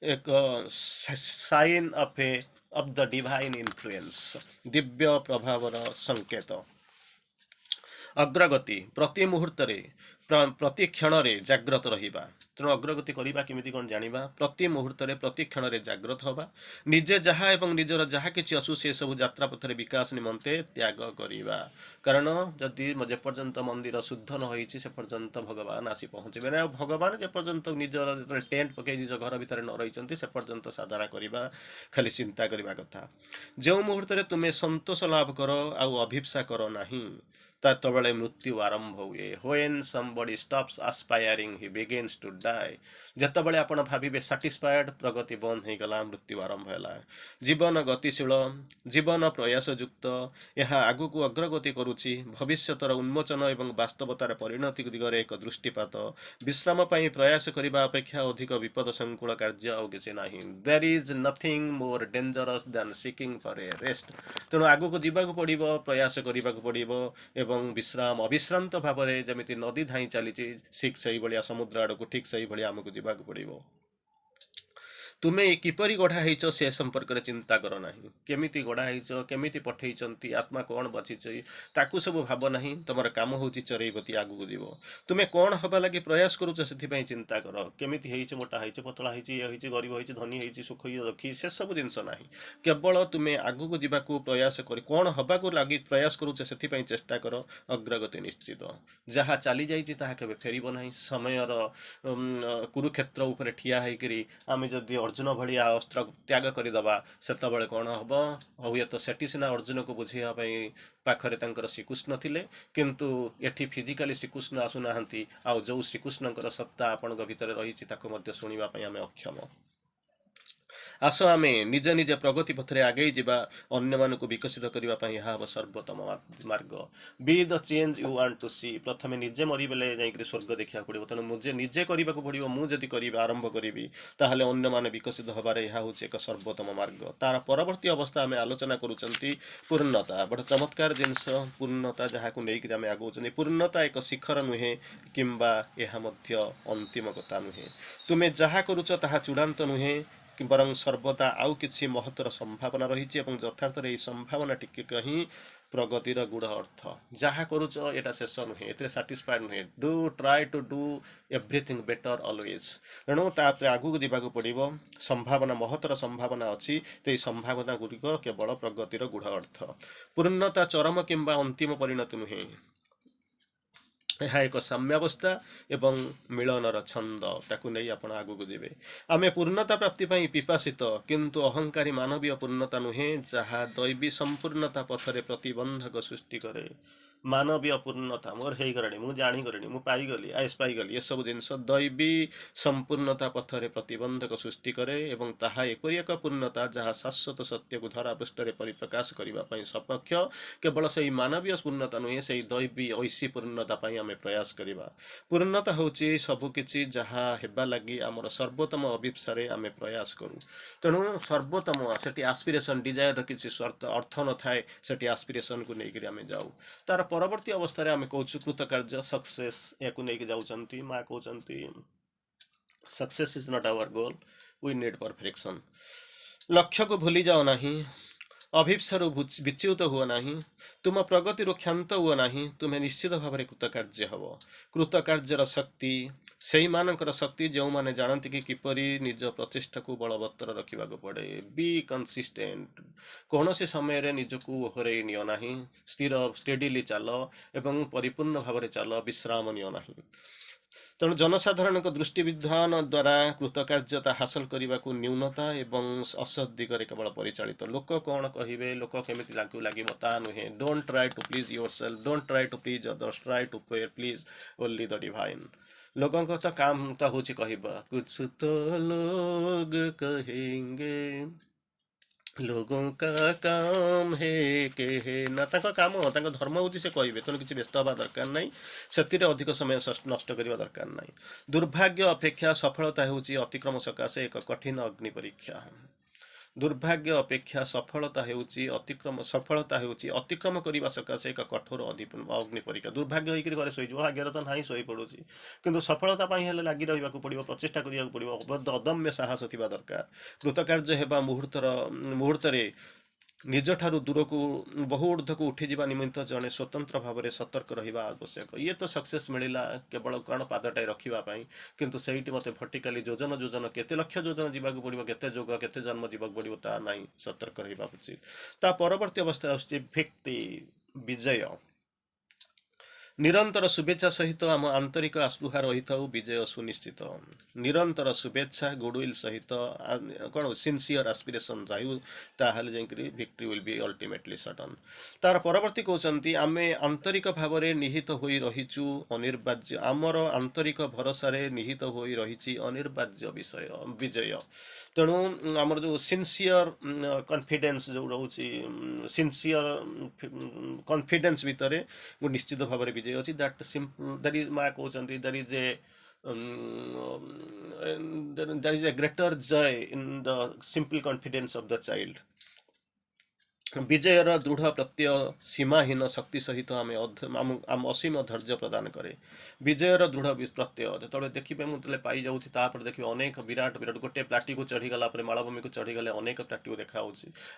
ଏକ sign of the divine influence, ଦିବ୍ୟ ପ୍ରଭାବର ସଂକେତ। ଅଗ୍ରଗତି ପ୍ରତି ମୁହୂର୍ତ୍ତରେ, ପ୍ରତି କ୍ଷଣରେ ଜାଗ୍ରତ ରହିବା। ତେଣୁ ଅଗ୍ରଗତି କରିବା କେମିତି କ'ଣ ଜାଣିବା? ପ୍ରତି ମୁହୂର୍ତ୍ତରେ, ପ୍ରତି କ୍ଷଣରେ ଜାଗ୍ରତ ହେବା। ନିଜେ ଯାହା ଏବଂ ନିଜର ଯାହା କିଛି ଅଛୁ, ସେସବୁ ଯାତ୍ରା ପଥରେ ବିକାଶ ନିମନ୍ତେ ତ୍ୟାଗ କରିବା। କାରଣ ଯଦି ଯେପର୍ଯ୍ୟନ୍ତ ମନ୍ଦିର ଶୁଦ୍ଧ ନ ହୋଇଛି, ସେ ପର୍ଯ୍ୟନ୍ତ ଭଗବାନ ଆସି ପହଞ୍ଚିବେ ନାହିଁ। ଆଉ ଭଗବାନ ଯେପର୍ଯ୍ୟନ୍ତ ନିଜର ଯେତେବେଳେ ଟେଣ୍ଟ ପକାଇ ନିଜ ଘର ଭିତରେ ନ ରହିଛନ୍ତି, ସେ ପର୍ଯ୍ୟନ୍ତ ସାଧନା କରିବା, ଖାଲି ଚିନ୍ତା କରିବା କଥା। ଯେଉଁ ମୁହୂର୍ତ୍ତରେ ତୁମେ ସନ୍ତୋଷ ଲାଭ କର ଆଉ ଅଭିପ୍ସା କର ନାହିଁ, ସେତେବେଳେ ମୃତ୍ୟୁ ଆରମ୍ଭ ହୁଏ। When somebody stops aspiring he begins to die। ଯେତେବେଳେ ଆପଣ ଭାବିବେ ସାଟିସ୍ଫାଏଡ୍, ପ୍ରଗତି ବନ୍ଦ ହେଇଗଲା, ମୃତ୍ୟୁ ଆରମ୍ଭ ହେଲା। ଜୀବନ ଗତିଶୀଳ, ଜୀବନ ପ୍ରୟାସଯୁକ୍ତ, ଏହା ଆଗକୁ ଅଗ୍ରଗତି କରୁଛି। ଭବିଷ୍ୟତର ଉନ୍ମୋଚନ ଏବଂ ବାସ୍ତବତାର ପରିଣତି ଦିଗରେ ଏକ ଦୃଷ୍ଟିପାତ। ବିଶ୍ରାମ ପାଇଁ ପ୍ରୟାସ କରିବା ଅପେକ୍ଷା ଅଧିକ ବିପଦ ସଂକୁଳ କାର୍ଯ୍ୟ ଆଉ କିଛି ନାହିଁ। There is nothing more dangerous than seeking for a rest। ତେଣୁ ଆଗକୁ ଯିବାକୁ ପଡ଼ିବ, ପ୍ରୟାସ କରିବାକୁ ପଡ଼ିବ ଏବଂ ବିଶ୍ରାମ, ଅବିଶ୍ରାନ୍ତ ଭାବରେ ଯେମିତି ନଦୀ ଧାଇଁ ଚାଲିଛି ଠିକ୍ ସେଇଭଳିଆ ସମୁଦ୍ର ଆଡ଼କୁ, ଠିକ୍ ସେଇଭଳିଆ ଆମକୁ ଯିବାକୁ ପଡ଼ିବ। ତୁମେ କିପରି ଗଢ଼ା ହେଇଛ ସେ ସମ୍ପର୍କରେ ଚିନ୍ତା କର ନାହିଁ। କେମିତି ଗଢ଼ା ହେଇଛ, କେମିତି ପଠେଇଛନ୍ତି, ଆତ୍ମା କ'ଣ ବଚିଛି, ତାକୁ ସବୁ ଭାବ ନାହିଁ। ତମର କାମ ହେଉଛି ଚରେଇବତୀ ଆଗକୁ ଯିବ। ତୁମେ କ'ଣ ହେବା ଲାଗି ପ୍ରୟାସ କରୁଛ ସେଥିପାଇଁ ଚିନ୍ତା କର। କେମିତି ହେଇଛ, ମୋଟା ହେଇଛ, ପତଳା ହେଇଛି, ଇଏ ହେଇଛି, ଗରିବ ହେଇଛି, ଧନୀ ହେଇଛି, ସୁଖ ଦୁଃଖୀ, ସେସବୁ ଜିନିଷ ନାହିଁ। କେବଳ ତୁମେ ଆଗକୁ ଯିବାକୁ ପ୍ରୟାସ କରି କ'ଣ ହେବାକୁ ଲାଗି ପ୍ରୟାସ କରୁଛ ସେଥିପାଇଁ ଚେଷ୍ଟା କର। ଅଗ୍ରଗତି ନିଶ୍ଚିତ। ଯାହା ଚାଲିଯାଇଛି ତାହା କେବେ ଫେରିବ ନାହିଁ। ସମୟର କୁରୁକ୍ଷେତ୍ର ଉପରେ ଠିଆ ହେଇକରି ଆମେ ଯଦି ଅର୍ଜୁନ ଭଳିଆ ଅସ୍ତ୍ର ତ୍ୟାଗ କରିଦେବା, ସେତେବେଳେ କ'ଣ ହେବ? ହୁଏତ ସେଠି ସିନା ଅର୍ଜୁନକୁ ବୁଝେଇବା ପାଇଁ ପାଖରେ ତାଙ୍କର ଶ୍ରୀକୃଷ୍ଣ ଥିଲେ, କିନ୍ତୁ ଏଠି ଫିଜିକାଲି ଶ୍ରୀକୃଷ୍ଣ ଆସୁନାହାନ୍ତି। ଆଉ ଯେଉଁ ଶ୍ରୀକୃଷ୍ଣଙ୍କର ସତ୍ତା ଆପଣଙ୍କ ଭିତରେ ରହିଛି ତାକୁ ମଧ୍ୟ ଶୁଣିବା ପାଇଁ ଆମେ ଅକ୍ଷମ। ଆସ ଆମେ ନିଜେ ନିଜେ ପ୍ରଗତି ପଥରେ ଆଗେଇ ଯିବା। ଅନ୍ୟମାନଙ୍କୁ ବିକଶିତ କରିବା ପାଇଁ ଏହା ହେବ ସର୍ବୋତ୍ତମ ମାର୍ଗ। Be the change you want to see. ପ୍ରଥମେ ନିଜେ ମରିବେଲେ ଯାଇକରି ସ୍ୱର୍ଗ ଦେଖିବାକୁ ପଡ଼ିବ। ତେଣୁ ନିଜେ କରିବାକୁ ପଡ଼ିବ। ମୁଁ ଯଦି ଆରମ୍ଭ କରିବି, ତାହେଲେ ଅନ୍ୟମାନେ ବିକଶିତ ହେବାରେ ଏହା ହେଉଛି ଏକ ସର୍ବୋତ୍ତମ ମାର୍ଗ। ତାର ପରବର୍ତ୍ତୀ ଅବସ୍ଥା ଆମେ ଆଲୋଚନା କରୁଛନ୍ତି ପୂର୍ଣ୍ଣତା। ବଡ଼ ଚମତ୍କାର ଜିନିଷ ପୂର୍ଣ୍ଣତା, ଯାହାକୁ ନେଇକରି ଆମେ ଆଗଉଛନ୍ତି। ପୂର୍ଣ୍ଣତା ଏକ ଶିଖର ନୁହେଁ କିମ୍ବା ଏହା ମଧ୍ୟ ଅନ୍ତିମ କଥା ନୁହେଁ। ତୁମେ ଯାହା କରୁଛ ତାହା ଚୂଡ଼ାନ୍ତ ନୁହେଁ, ବରଂ ସର୍ବଦା ଆଉ କିଛି ମହତ୍ତର ସମ୍ଭାବନା ରହିଛି ଏବଂ ଯଥାର୍ଥରେ ଏହି ସମ୍ଭାବନା ଟିକେ ହିଁ ପ୍ରଗତିର ଗୁଢ଼ ଅର୍ଥ। ଯାହା କରୁଛ ଏଟା ଶେଷ ନୁହେଁ, ଏଥିରେ ସାଟିସ୍ଫାଏଡ୍ ନୁହେଁ। Do try to do everything better always. ତେଣୁ ତାପରେ ଆଗକୁ ଯିବାକୁ ପଡ଼ିବ। ସମ୍ଭାବନା, ମହତ୍ତର ସମ୍ଭାବନା ଅଛି। ତ ଏହି ସମ୍ଭାବନା ଗୁଡ଼ିକ କେବଳ ପ୍ରଗତିର ଗୁଢ଼ ଅର୍ଥ। ପୂର୍ଣ୍ଣତା ଚରମ କିମ୍ବା ଅନ୍ତିମ ପରିଣତି ନୁହେଁ, ଏହା ଏକ ସାମ୍ୟାବସ୍ଥା ଏବଂ ମିଳନର ଛନ୍ଦ। ତାକୁ ନେଇ ଆପଣ ଆଗକୁ ଯିବେ। ଆମେ ପୂର୍ଣ୍ଣତା ପ୍ରାପ୍ତି ପାଇଁ ପିପାସିତ, କିନ୍ତୁ ଅହଙ୍କାରୀ ମାନବୀୟ ପୂର୍ଣ୍ଣତା ନୁହେଁ, ଯାହା ଦୈବୀ ସମ୍ପୂର୍ଣ୍ଣତା ପଥରେ ପ୍ରତିବନ୍ଧକ ସୃଷ୍ଟି କରେ। ମାନବୀୟ ପୂର୍ଣ୍ଣତା ମୋର ହେଇଗଲାଣି, ମୁଁ ଜାଣିଗଲିଣି, ମୁଁ ପାଇଗଲି, ଆଏସ୍ ପାଇଗଲି, ଏସବୁ ଜିନିଷ ଦୈବୀ ସମ୍ପୂର୍ଣ୍ଣତା ପଥରେ ପ୍ରତିବନ୍ଧକ ସୃଷ୍ଟି କରେ ଏବଂ ତାହା ଏପରି ଏକ ପୂର୍ଣ୍ଣତା ଯାହା ଶାଶ୍ୱତ ସତ୍ୟକୁ ଧରାପୃଷ୍ଠରେ ପରିପ୍ରକାଶ କରିବା ପାଇଁ ସପକ୍ଷ। କେବଳ ସେହି ମାନବୀୟ ପୂର୍ଣ୍ଣତା ନୁହେଁ, ସେହି ଦୈବୀ ଐଶୀ ପୂର୍ଣ୍ଣତା ପାଇଁ ଆମେ ପ୍ରୟାସ କରିବା। ପୂର୍ଣ୍ଣତା ହେଉଛି ସବୁକିଛି ଯାହା ହେବା ଲାଗି ଆମର ସର୍ବୋତ୍ତମ ଅଭିପ୍ସାରେ ଆମେ ପ୍ରୟାସ କରୁ। ତେଣୁ ସର୍ବୋତ୍ତମ, ସେଠି ଆସ୍ପିରେସନ୍, ଡିଜାୟରର କିଛି ଅର୍ଥ ନଥାଏ। ସେଠି ଆସ୍ପିରେସନ୍କୁ ନେଇକରି ଆମେ ଯାଉ। ତାର ପରବର୍ତ୍ତୀ ଅବସ୍ଥାରେ ଆମେ କହୁଛୁ କୃତକାର୍ଯ୍ୟ, ସକ୍ସେସ୍। ଏହାକୁ ନେଇକି ଯାଉଛନ୍ତି। ମା କହୁଛନ୍ତି success is not our goal, we need perfection. ଲକ୍ଷ୍ୟକୁ ଭୁଲି ଯାଅ ନାହିଁ, ଅଭିପ୍ସାରୁ ବିଚ୍ୟୁତ ହୁଅ ନାହିଁ, ତୁମ ପ୍ରଗତିରୁ କ୍ଷାନ୍ତ ହୁଅ ନାହିଁ। ତୁମେ ନିଶ୍ଚିତ ଭାବରେ କୃତକାର୍ଯ୍ୟ ହେବ। କୃତକାର୍ଯ୍ୟର ଶକ୍ତି ସେଇମାନଙ୍କର ଶକ୍ତି ଯେଉଁମାନେ ଜାଣନ୍ତି କି କିପରି ନିଜ ପ୍ରଚେଷ୍ଟାକୁ ବଳବତ୍ତର ରଖିବାକୁ ପଡ଼େ। ବି କନସିଷ୍ଟେଣ୍ଟ। କୌଣସି ସମୟରେ ନିଜକୁ ହରେଇ ନିଅ ନାହିଁ। ଷ୍ଟେଡିଲି ଚାଲ ଏବଂ ପରିପୂର୍ଣ୍ଣ ଭାବରେ ଚାଲ, ବିଶ୍ରାମ ନିଅ ନାହିଁ। ତେଣୁ ଜନସାଧାରଣଙ୍କ ଦୃଷ୍ଟିବିଧାନ ଦ୍ୱାରା କୃତକାର୍ଯ୍ୟତା ହାସଲ କରିବାକୁ ନ୍ୟୁନତା ଏବଂ ଅସତ୍ ଦିଗରେ କେବଳ ପରିଚାଳିତ। ଲୋକ କ'ଣ କହିବେ, ଲୋକ କେମିତି ଲାଗିବ, ତା ନୁହେଁ। Don't try to please your self, don't try to please others, try to please only the divine. ଲୋକଙ୍କ ତ କାମ ତ ହେଉଛି କହିବା, କୁଛ ତ ଲୋଗ କହେଙ୍ଗେ, लोगों का काम है कहना। ତାଙ୍କ କାମ, ତାଙ୍କ ଧର୍ମ ହେଉଛି ସେ କହିବେ। ତେଣୁ କିଛି ବ୍ୟସ୍ତ ହେବା ଦରକାର ନାହିଁ, ସେଥିରେ ଅଧିକ ସମୟ ନଷ୍ଟ କରିବା ଦରକାର ନାହିଁ। ଦୁର୍ଭାଗ୍ୟ ଅପେକ୍ଷା ସଫଳତା ହେଉଛି ଅତିକ୍ରମ ସକାଶେ ଏକ କଠିନ ଅଗ୍ନି ପରୀକ୍ଷା। ଦୁର୍ଭାଗ୍ୟ ଅପେକ୍ଷା ସଫଳତା ହେଉଛି ଅତିକ୍ରମ କରିବା ସକାଶେ ଏକ କଠୋର ଅଗ୍ନି ପରୀକ୍ଷା। ଦୁର୍ଭାଗ୍ୟ ହେଇକରି ଘରେ ଶୋଇଯିବ, ଭାଗ୍ୟରେ ତ ନାହିଁ, ଶୋଇପଡ଼ୁଛି। କିନ୍ତୁ ସଫଳତା ପାଇଁ ହେଲେ ଲାଗି ରହିବାକୁ ପଡ଼ିବ, ପ୍ରଚେଷ୍ଟା କରିବାକୁ ପଡ଼ିବ, ଅଦମ୍ୟ ସାହସ ଥିବା ଦରକାର। କୃତକାର୍ଯ୍ୟ ହେବା ମୁହୂର୍ତ୍ତରେ ନିଜଠାରୁ ଦୂରକୁ ବହୁ ଊର୍ଦ୍ଧ୍ୱକୁ ଉଠିଯିବା ନିମିତ୍ତ ଜଣେ ସ୍ୱତନ୍ତ୍ର ଭାବରେ ସତର୍କ ରହିବା ଆବଶ୍ୟକ। ଇଏ ତ ସକ୍ସେସ୍ ମିଳିଲା କେବଳ କ'ଣ ପାଦଟାଏ ରଖିବା ପାଇଁ, କିନ୍ତୁ ସେଇଠି ମୋତେ ଭର୍ଟିକାଲି ଯୋଜନ କେତେ ଲକ୍ଷ ଯୋଜନ ଯିବାକୁ ପଡ଼ିବ, କେତେ ଯୁଗ, କେତେ ଜନ୍ମ ଯିବାକୁ ପଡ଼ିବ, ତା ନାହିଁ। ସତର୍କ ରହିବା ଉଚିତ। ତା ପରବର୍ତ୍ତୀ ଅବସ୍ଥା ଆସୁଛି ଭିକ୍ଟି, ବିଜୟ। निरंतर शुभेच्छा सहित आम आंतरिक आस्पृहा रही था विजय सुनिश्चित। निरंतर शुभेच्छा गुडविल सहित कौन सिंसियर आस्पिरेसन रही ताहले जाइकरी victory will be ultimately certain. तार परवर्ती कहते आमे आंतरिक भाव में निहित हो रहीचु अनिर्वाज्य आमर आंतरिक भरोसा निहित हो रही अनिर्वाज्य विषय विजय। तेणु आमर जो सिंसियर कॉन्फिडेंस जो रोचे सिंसियर कॉन्फिडेंस भितर निश्चित भाव में विजय अच्छी दैट सिंपल दैट इज माँ कहते that is a there is a greater joy in the simple confidence of the child। विजयर दृढ़ प्रत्यय सीमाहीन शक्ति सहित आम असीम धैर्य प्रदान करे। विजयर दृढ़ प्रत्यय जो देखिए मुझे पाई जाऊँगी देखिए अनेक विराट विराट गोटे प्लाटी को चढ़ीगला मालभूमि को चढ़ीगले अनेक प्लाटी को देखा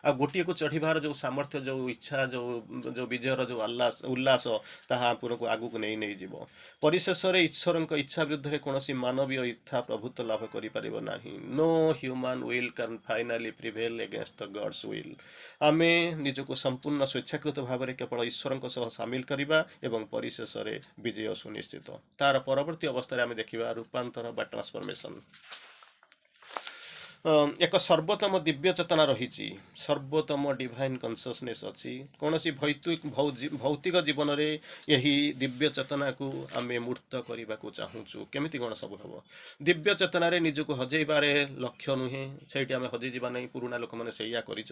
आ गोटे को चढ़ीबार जो सामर्थ्य जो इच्छा जो विजयर जो उल्लास ताहा आपको आगू नहीं नहीं जीव। परिशेष ईश्वर इच्छा विरुद्ध कौन मानवीय इच्छा प्रभुत्व लाभ कर no human will can finally prevail against the god's will. आमे निजको संपूर्ण स्वेच्छाकृत भाव में केवल ईश्वर सामिल करवा एवं परिशेष विजय सुनिश्चित। तार परवर्ती अवस्था आम देखा रूपांतर बा ट्रांसफॉर्मेशन। एक सर्वोत्तम दिव्य चेतना रही सर्वोत्तम डिवाइन कन्सियसनेस अच्छी कौन भौतिक जीवन में यही दिव्य चेतना को आम मूर्त करने को चाहूँ केमी कौन सब हम दिव्य चेतन निजक हजेबार लक्ष्य नुहे से आम हजेजा ना पुराणा लोक मैंने सैया कर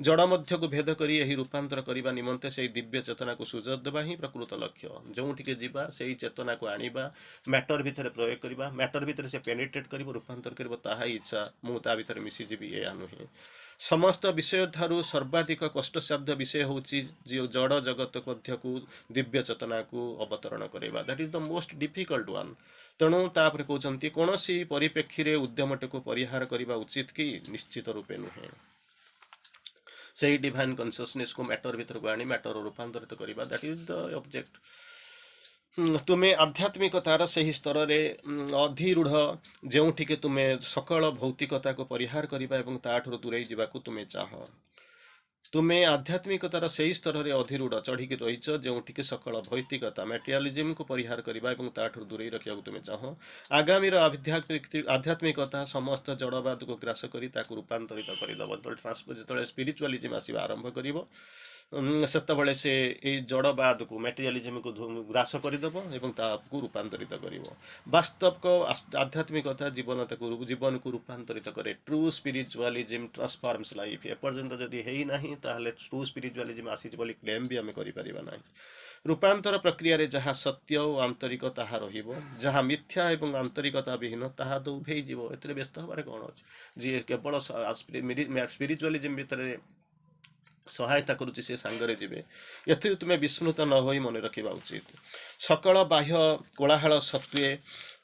जड़ मध्य को भेद कर रूपांतर करने निमंते से दिव्य चेतना को सुजोग देवा ही प्रकृत लक्ष्य। जो जा से चेतना को आनिबा मैटर भितर प्रयोग करवा मैटर भितर से पेनिट्रेट कर रूपांतर कर इच्छा मुझा भितर मिसीजी या नुहे। समस्त विषय ठारू सर्वाधिक कष्टसाध्य विषय हूँ जो जड़ जगत मध्य को दिव्य चेतना को अवतरण करवा that is the most difficult one. तेणु तापर कहते कौन सी परिप्रेक्षी उद्यमटे को परिहार करने उचित कि निश्चित रूपे नुहे से डिवाइन कन्सियसनेस को मैटर भितर को आनी मैटर रूपांतरित करवा दैट इज द ऑब्जेक्ट। तुम्हें आध्यात्मिकतार से ही स्तर में अधिरूढ़ जोठिके तुम्हें सकल भौतिकता को परिहार करने और ताठू दूरे जावाक तुम्हें चाह तुम्हें आध्यात्मिकतार से ही स्तर में अधिरूढ़ चढ़ी रहीच जोठिके सकल भौतिकता मटेरियलिज्म को परिहार करने और ताठू दूरे रखा तुम्हें चाह। आगामी आध्यात्मिकता समस्त जड़वाद को ग्रास कर रूपांतरित करदेव जो स्पिरिचुअलिज्म आसवा आरंभ कर सेतबले से जड़वाद को मटेरियलिज्म को ग्रास करदेव और रूपांतरित कर वास्तव को आध्यात्मिकता जीवन को रूपांतरित करे। ट्रू स्पिरिचुअलिज्म ट्रांसफॉर्म्स लाइफ एपर्यंत जदि है ना ताहले ट्रू स्पिरिचुअलिज्म आसी क्लेम भी आम कर रूपांतर प्रक्रिया रे जहाँ सत्य और आंतरिक ताहा रहिबो जहाँ मिथ्या एवं आंतरिकता विहीन ताहा तो उभे जीवो एतरे व्यस्त हबार कौन अच्छे जी केवल स्पिरिचुअलिज्म भितर सहायता करुच्ची से सांगरे जीवे ये तुम्हें विस्मृत न हो मन रखा उचित। सकल बाह्य कोलाहल सत्वे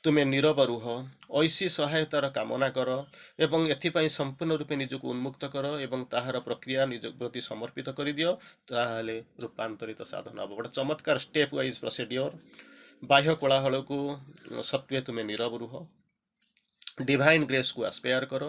तुम्हें नीरव रुह ऐसी सहायतार कामना कर एवं एथिपाई संपूर्ण रूपे निजक उन्मुक्त कर एवं ताहार प्रक्रिया निज प्रति समर्पित कर दियो ताहले रूपांतरित साधन हम गोटे चमत्कार स्टेप वाइज प्रोसीड्योर। बाह्य कोलाहल को सत्वे तुम्हें नीरव रुह डिवाइन ग्रेस को आस्पेयर कर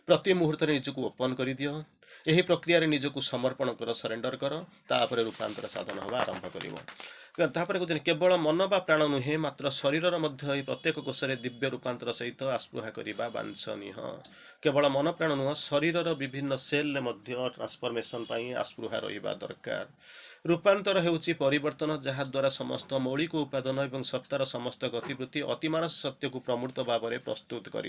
प्रति मुहूर्त निजक ओपन कर दियो यही प्रक्रिया निजक समर्पण कर सरेंडर कर तापर रूपांतर साधन हवा आरंभ कर केवल मन बा प्राण नुहे मात्र शरीर मध्य प्रत्येक कोशरे दिव्य रूपांतर सहित आस्पृहा करने वांछनीय केवल मन प्राण नुह शरीर विभिन्न सेल ट्रांसफॉर्मेशन आस्पृहा रहा दरकार। रूपांतर हेउची परिवर्तन जहाँ द्वारा समस्त मौलिक उपादान और सत्तार समस्त गतिवृत्ति अतिमानस सत्य को प्रमूर्त भाव में प्रस्तुत कर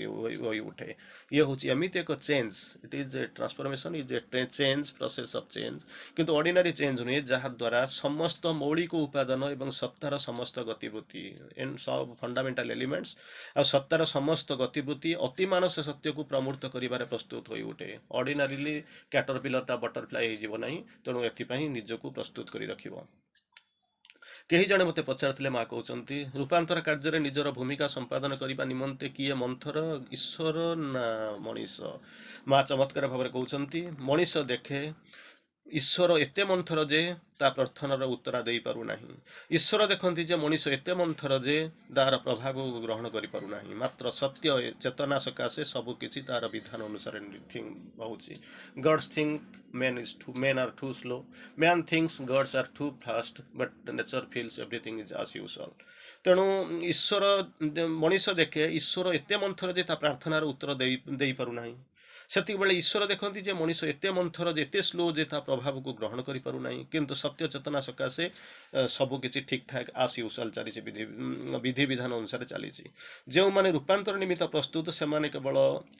उठे ये हूँ एमती एक change it is a transformation is a change process of change किंतु ऑर्डिनरी चेंज नुहे जहाँ द्वारा समस्त मौलिक उपादान और सत्तार समस्त गतिवृत्ति एंड सब फंडामेंटल एलिमेंट्स और सत्तार समस्त गतिवृत्ति अतिमानस सत्य को प्रमूर्त कर प्रस्तुत हो उठे। ऑर्डिनरीली कैटरपिलरटा बटरफ्लाई होना तेणु एपाई निजक प्रस्तुत करी रखिबो। कहीं जड़े मत पचारे माँ कहते रूपांतर कार्य निजर भूमिका संपादन करने निमंते किए मंथर ईश्वर ना मनीष। माँ चमत्कार भाव में कहते मनीष देखे ଈଶ୍ୱର ଏତେ ମନ୍ଥର ଯେ ତା ପ୍ରାର୍ଥନାର ଉତ୍ତର ଦେଇପାରୁନାହିଁ। ଈଶ୍ୱର ଦେଖନ୍ତି ଯେ ମଣିଷ ଏତେ ମନ୍ଥର ଯେ ତାର ପ୍ରଭାବକୁ ଗ୍ରହଣ କରିପାରୁନାହିଁ। ମାତ୍ର ସତ୍ୟ ଚେତନା ସକାଶେ ସବୁକିଛି ତାର ବିଧାନ ଅନୁସାରେ ହେଉଛି। Gods think men are too slow, man thinks gods are too fast, but nature feels everything is as usual। ତେଣୁ ଈଶ୍ୱର ମଣିଷ ଦେଖେ ଈଶ୍ୱର ଏତେ ମନ୍ଥର ଯେ ତା ପ୍ରାର୍ଥନାର ଉତ୍ତର ଦେଇପାରୁନାହିଁ। ସେତିକିବେଳେ ଈଶ୍ୱର ଦେଖନ୍ତି ଯେ ମଣିଷ ଏତେ ମନ୍ଥର ଯେ ଏତେ ସ୍ଲୋ ଯେ ତା ପ୍ରଭାବକୁ ଗ୍ରହଣ କରିପାରୁନାହିଁ। କିନ୍ତୁ ସତ୍ୟ ଚେତନା ସକାଶେ ସବୁକିଛି ଠିକ୍ ଠାକ୍ ଆସ୍ ୟୁଜୁଆଲ୍ ଚାଲିଛି, ବିଧିବିଧାନ ଅନୁସାରେ ଚାଲିଛି। ଯେଉଁମାନେ ରୂପାନ୍ତର ନିମିତ୍ତ ପ୍ରସ୍ତୁତ ସେମାନେ କେବଳ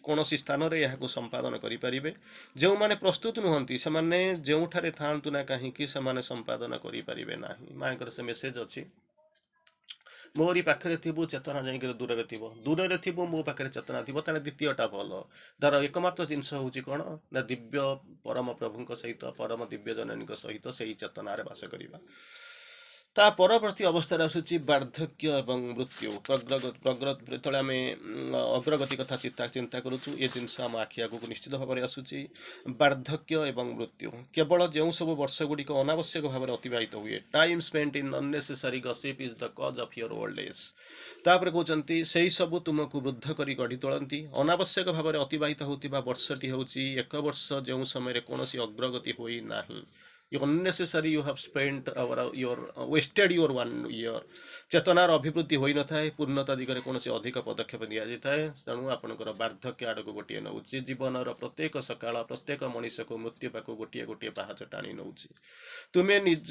କୌଣସି ସ୍ଥାନରେ ଏହାକୁ ସମ୍ପାଦନ କରିପାରିବେ। ଯେଉଁମାନେ ପ୍ରସ୍ତୁତ ନୁହନ୍ତି ସେମାନେ ଯେଉଁଠାରେ ଥାଆନ୍ତୁ ନା କାହିଁକି ସେମାନେ ସମ୍ପାଦନ କରିପାରିବେ ନାହିଁ। ମାଙ୍କର ସେ ମେସେଜ ଅଛି, ମୋରି ପାଖରେ ଥିବୁ ଚେତନା ଯାଇକି ଦୂରରେ ଥିବ, ଦୂରରେ ଥିବୁ ମୋ ପାଖରେ ଚେତନା ଥିବ, ତାହେଲେ ଦ୍ୱିତୀୟଟା ଭଲ। ତାର ଏକମାତ୍ର ଜିନିଷ ହେଉଛି କ'ଣ ନା ଦିବ୍ୟ ପରମ ପ୍ରଭୁଙ୍କ ସହିତ, ପରମ ଦିବ୍ୟ ଜନନୀଙ୍କ ସହିତ ସେହି ଚେତନାରେ ବାସ କରିବା। ତା ପରବର୍ତ୍ତୀ ଅବସ୍ଥାରେ ଆସୁଛି ବାର୍ଦ୍ଧକ୍ୟ ଏବଂ ମୃତ୍ୟୁ। ଯେତେବେଳେ ଆମେ ଅଗ୍ରଗତି କଥା ଚିନ୍ତା କରୁଛୁ ଏ ଜିନିଷ ଆମ ଆଖି ଆଗକୁ ନିଶ୍ଚିତ ଭାବରେ ଆସୁଛି। ବାର୍ଦ୍ଧକ୍ୟ ଏବଂ ମୃତ୍ୟୁ କେବଳ ଯେଉଁ ସବୁ ବର୍ଷ ଗୁଡ଼ିକ ଅନାବଶ୍ୟକ ଭାବରେ ଅତିବାହିତ ହୁଏ, time spent in unnecessary gossip is the cause of your old age. ତାପରେ କହୁଛନ୍ତି ସେହି ସବୁ ତୁମକୁ ବୃଦ୍ଧ କରି ଗଢ଼ି ତୋଳନ୍ତି। ଅନାବଶ୍ୟକ ଭାବରେ ଅତିବାହିତ ହେଉଥିବା ବର୍ଷଟି ହେଉଛି ଏକ ବର୍ଷ ଯେଉଁ ସମୟରେ କୌଣସି ଅଗ୍ରଗତି ହୋଇନାହିଁ। unnecessary you have spent your wasted your 1 year। ଚେତନାର ଅଭିବୃଦ୍ଧି ହୋଇନଥାଏ, ପୂର୍ଣ୍ଣତା ଦିଗରେ କୌଣସି ଅଧିକ ପଦକ୍ଷେପ ନିଆଯାଇଥାଏ। ତେଣୁ ଆପଣଙ୍କର ବାର୍ଦ୍ଧକ୍ୟ ଆଡ଼କୁ ଗୋଟିଏ ନେଉଛି। ଜୀବନର ପ୍ରତ୍ୟେକ ସକାଳ ପ୍ରତ୍ୟେକ ମଣିଷକୁ ମୃତ୍ୟୁ ପାଖକୁ ଗୋଟିଏ ଗୋଟିଏ ପାହାଚ ଟାଣି ନେଉଛି। ତୁମେ ନିଜ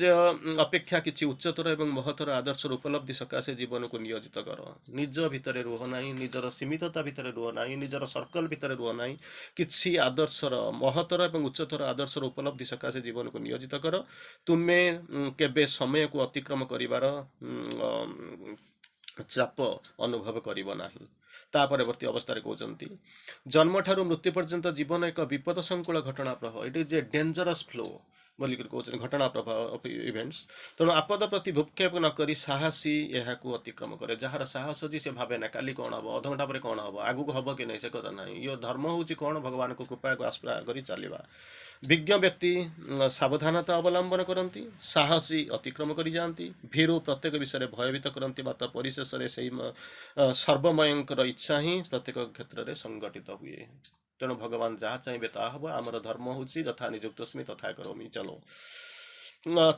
ଅପେକ୍ଷା କିଛି ଉଚ୍ଚତର ଏବଂ ମହତ୍ତର ଆଦର୍ଶର ଉପଲବ୍ଧି ସକାଶେ ଜୀବନକୁ ନିୟୋଜିତ କର। ନିଜ ଭିତରେ ରୁହ ନାହିଁ, ନିଜର ସୀମିତତା ଭିତରେ ରୁହ ନାହିଁ, ନିଜର ସର୍କଲ ଭିତରେ ରୁହ ନାହିଁ। କିଛି ଆଦର୍ଶର ମହତ୍ତର ଏବଂ ଉଚ୍ଚତର ଆଦର୍ଶର ଉପଲବ୍ଧି ସକାଶେ ଜୀବନକୁ ନିୟୋଜିତ କର। ତୁମେ କେବେ ସମୟକୁ ଅତିକ୍ରମ କରିବାର ଚାପ ଅନୁଭବ କରିବ ନାହିଁ। ତା ପରବର୍ତ୍ତୀ ଅବସ୍ଥାରେ କହୁଛନ୍ତି, ଜନ୍ମଠାରୁ ମୃତ୍ୟୁ ପର୍ଯ୍ୟନ୍ତ ଜୀବନ ଏକ ବିପଦ ସଂକୁଳ ଘଟଣା ପ୍ରବାହ। It is a dangerous flow ବୋଲିକରି କହୁଛନ୍ତି, ଘଟଣା ପ୍ରବାହ ଅଫ୍ ଇଭେଣ୍ଟସ୍। ତେଣୁ ଆପଦ ପ୍ରତି ଭୂକ୍ଷେପ ନ କରି ସାହସୀ ଏହାକୁ ଅତିକ୍ରମ କରେ। ଯାହାର ସାହସ ଅଛି ସେ ଭାବେ ନା କାଲି କ'ଣ ହେବ, ଅଧଘଣ୍ଟା ପରେ କ'ଣ ହେବ, ଆଗକୁ ହେବ କି ନାହିଁ ସେ କଥା ନାହିଁ। ଇଏ ଧର୍ମ ହେଉଛି କ'ଣ, ଭଗବାନଙ୍କ କୃପାକୁ ଆଶ୍ରା କରି ଚାଲିବା। ବିଜ୍ଞ ବ୍ୟକ୍ତି ସାବଧାନତା ଅବଲମ୍ବନ କରନ୍ତି, ସାହସୀ ଅତିକ୍ରମ କରିଯାଆନ୍ତି, ଭୀରୁ ପ୍ରତ୍ୟେକ ବିଷୟରେ ଭୟଭୀତ କରନ୍ତି। ମାତ୍ର ପରିଶେଷରେ ସେହି ସର୍ବମୟଙ୍କର ଇଚ୍ଛା ହିଁ ପ୍ରତ୍ୟେକ କ୍ଷେତ୍ରରେ ସଂଗଠିତ ହୁଏ। ତେଣୁ ଭଗବାନ ଯାହା ଚାହିଁବେ ତାହା ହେବ। ଆମର ଧର୍ମ ହେଉଛି ଯଥା ନିଯୁକ୍ତସ୍ମି ତଥା କରୋମି। ଚାଲୋ,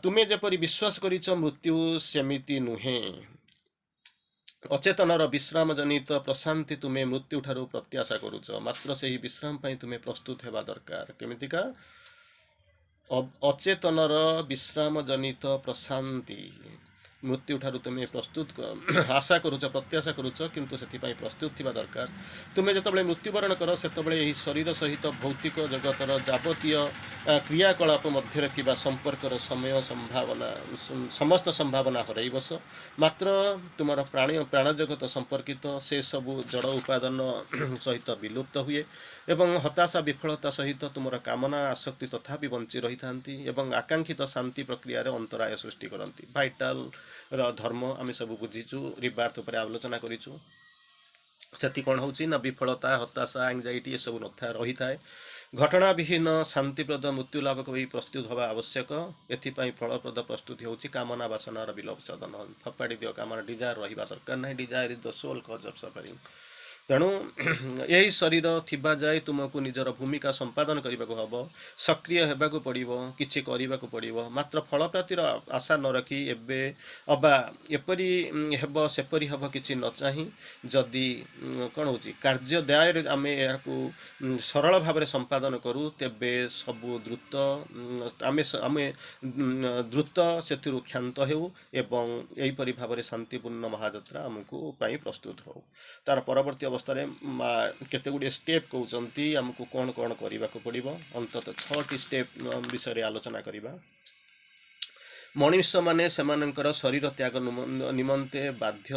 ତୁମେ ଯେପରି ବିଶ୍ୱାସ କରିଛ ମୃତ୍ୟୁ ସେମିତି ନୁହେଁ। ଅଚେତନର ବିଶ୍ରାମ ଜନିତ ପ୍ରଶାନ୍ତି ତୁମେ ମୃତ୍ୟୁଠାରୁ ପ୍ରତ୍ୟାଶା କରୁଛ। ମାତ୍ର ସେହି ବିଶ୍ରାମ ପାଇଁ ତୁମେ ପ୍ରସ୍ତୁତ ହେବା ଦରକାର। କେମିତିକା? ଅଚେତନର ବିଶ୍ରାମ ଜନିତ ପ୍ରଶାନ୍ତି, ମୃତ୍ୟୁଠାରୁ ତୁମେ ପ୍ରସ୍ତୁତ ଆଶା କରୁଛ, ପ୍ରତ୍ୟାଶା କରୁଛ, କିନ୍ତୁ ସେଥିପାଇଁ ପ୍ରସ୍ତୁତ ଥିବା ଦରକାର। ତୁମେ ଯେତେବେଳେ ମୃତ୍ୟୁବରଣ କର ସେତେବେଳେ ଏହି ଶରୀର ସହିତ ଭୌତିକ ଜଗତର ଯାବତୀୟ କ୍ରିୟାକଳାପ ମଧ୍ୟରେ ଥିବା ସମ୍ପର୍କର ସମସ୍ତ ସମ୍ଭାବନା ହରାଇ ବସ। ମାତ୍ର ତୁମର ପ୍ରାଣ ଜଗତ ସମ୍ପର୍କିତ ସେସବୁ ଜଡ଼ ଉପାଦାନ ସହିତ ବିଲୁପ୍ତ ହୁଏ ଏବଂ ହତାଶା ବିଫଳତା ସହିତ ତୁମର କାମନା ଆସକ୍ତି ତଥାପି ବଞ୍ଚି ରହିଥାନ୍ତି ଏବଂ ଆକାଂକ୍ଷିତ ଶାନ୍ତି ପ୍ରକ୍ରିୟାରେ ଅନ୍ତରାୟ ସୃଷ୍ଟି କରନ୍ତି। ଭାଇଟାଲର ଧର୍ମ ଆମେ ସବୁ ବୁଝିଛୁ, ରିବାର୍ଥ ଉପରେ ଆଲୋଚନା କରିଛୁ। ସେଠି କ'ଣ ହେଉଛି ନା ବିଫଳତା, ହତାଶା, ଆଙ୍ଗଜାଇଟି ଏସବୁ ରହିଥାଏ। ଘଟଣାବିହୀନ ଶାନ୍ତିପ୍ରଦ ମୃତ୍ୟୁ ଲାଭ କରି ପ୍ରସ୍ତୁତ ହେବା ଆବଶ୍ୟକ। ଏଥିପାଇଁ ଫଳପ୍ରଦ ପ୍ରସ୍ତୁତି ହେଉଛି କାମନା ବାସନାର ବିଲୋପସାଧନ। ଫପାଡ଼ି ଦିଅ କାମନା, ଡିଜାୟାର ରହିବା ଦରକାର ନାହିଁ। Desire is the sole cause of suffering. ତେଣୁ ଏହି ଶରୀର ଥିବା ଯାଏ ତୁମକୁ ନିଜର ଭୂମିକା ସମ୍ପାଦନ କରିବାକୁ ହେବ, ସକ୍ରିୟ ହେବାକୁ ପଡ଼ିବ, କିଛି କରିବାକୁ ପଡ଼ିବ। ମାତ୍ର ଫଳପ୍ରାପ୍ତିର ଆଶା ନ ରଖି ଏବେ ଅବା ଏପରି ହେବ ସେପରି ହେବ କିଛି ନ ଚାହିଁ ଯଦି କ'ଣ ହେଉଛି କାର୍ଯ୍ୟ ଦାୟରେ ଆମେ ଏହାକୁ ସରଳ ଭାବରେ ସମ୍ପାଦନ କରୁ ତେବେ ସବୁ ଆମେ ଦ୍ରୁତ ସେଥିରୁ କ୍ଷାନ୍ତ ହେଉ ଏବଂ ଏହିପରି ଭାବରେ ଶାନ୍ତିପୂର୍ଣ୍ଣ ମହାଯାତ୍ରା ଆମକୁ ପାଇଁ ପ୍ରସ୍ତୁତ ହେଉ। ତାର ପରବର୍ତ୍ତୀ ଅବସ୍ଥାରେ କେତେ ଗୁଡ଼ିଏ ଷ୍ଟେପ୍ କହୁଛନ୍ତି ଆମକୁ କ'ଣ କ'ଣ କରିବାକୁ ପଡ଼ିବ। ଅନ୍ତତଃ 6ଟି ଷ୍ଟେପ୍ ବିଷୟରେ ଆଲୋଚନା କରିବା। ମଣିଷମାନେ ସେମାନଙ୍କର ଶରୀର ତ୍ୟାଗ ନିମନ୍ତେ ବାଧ୍ୟ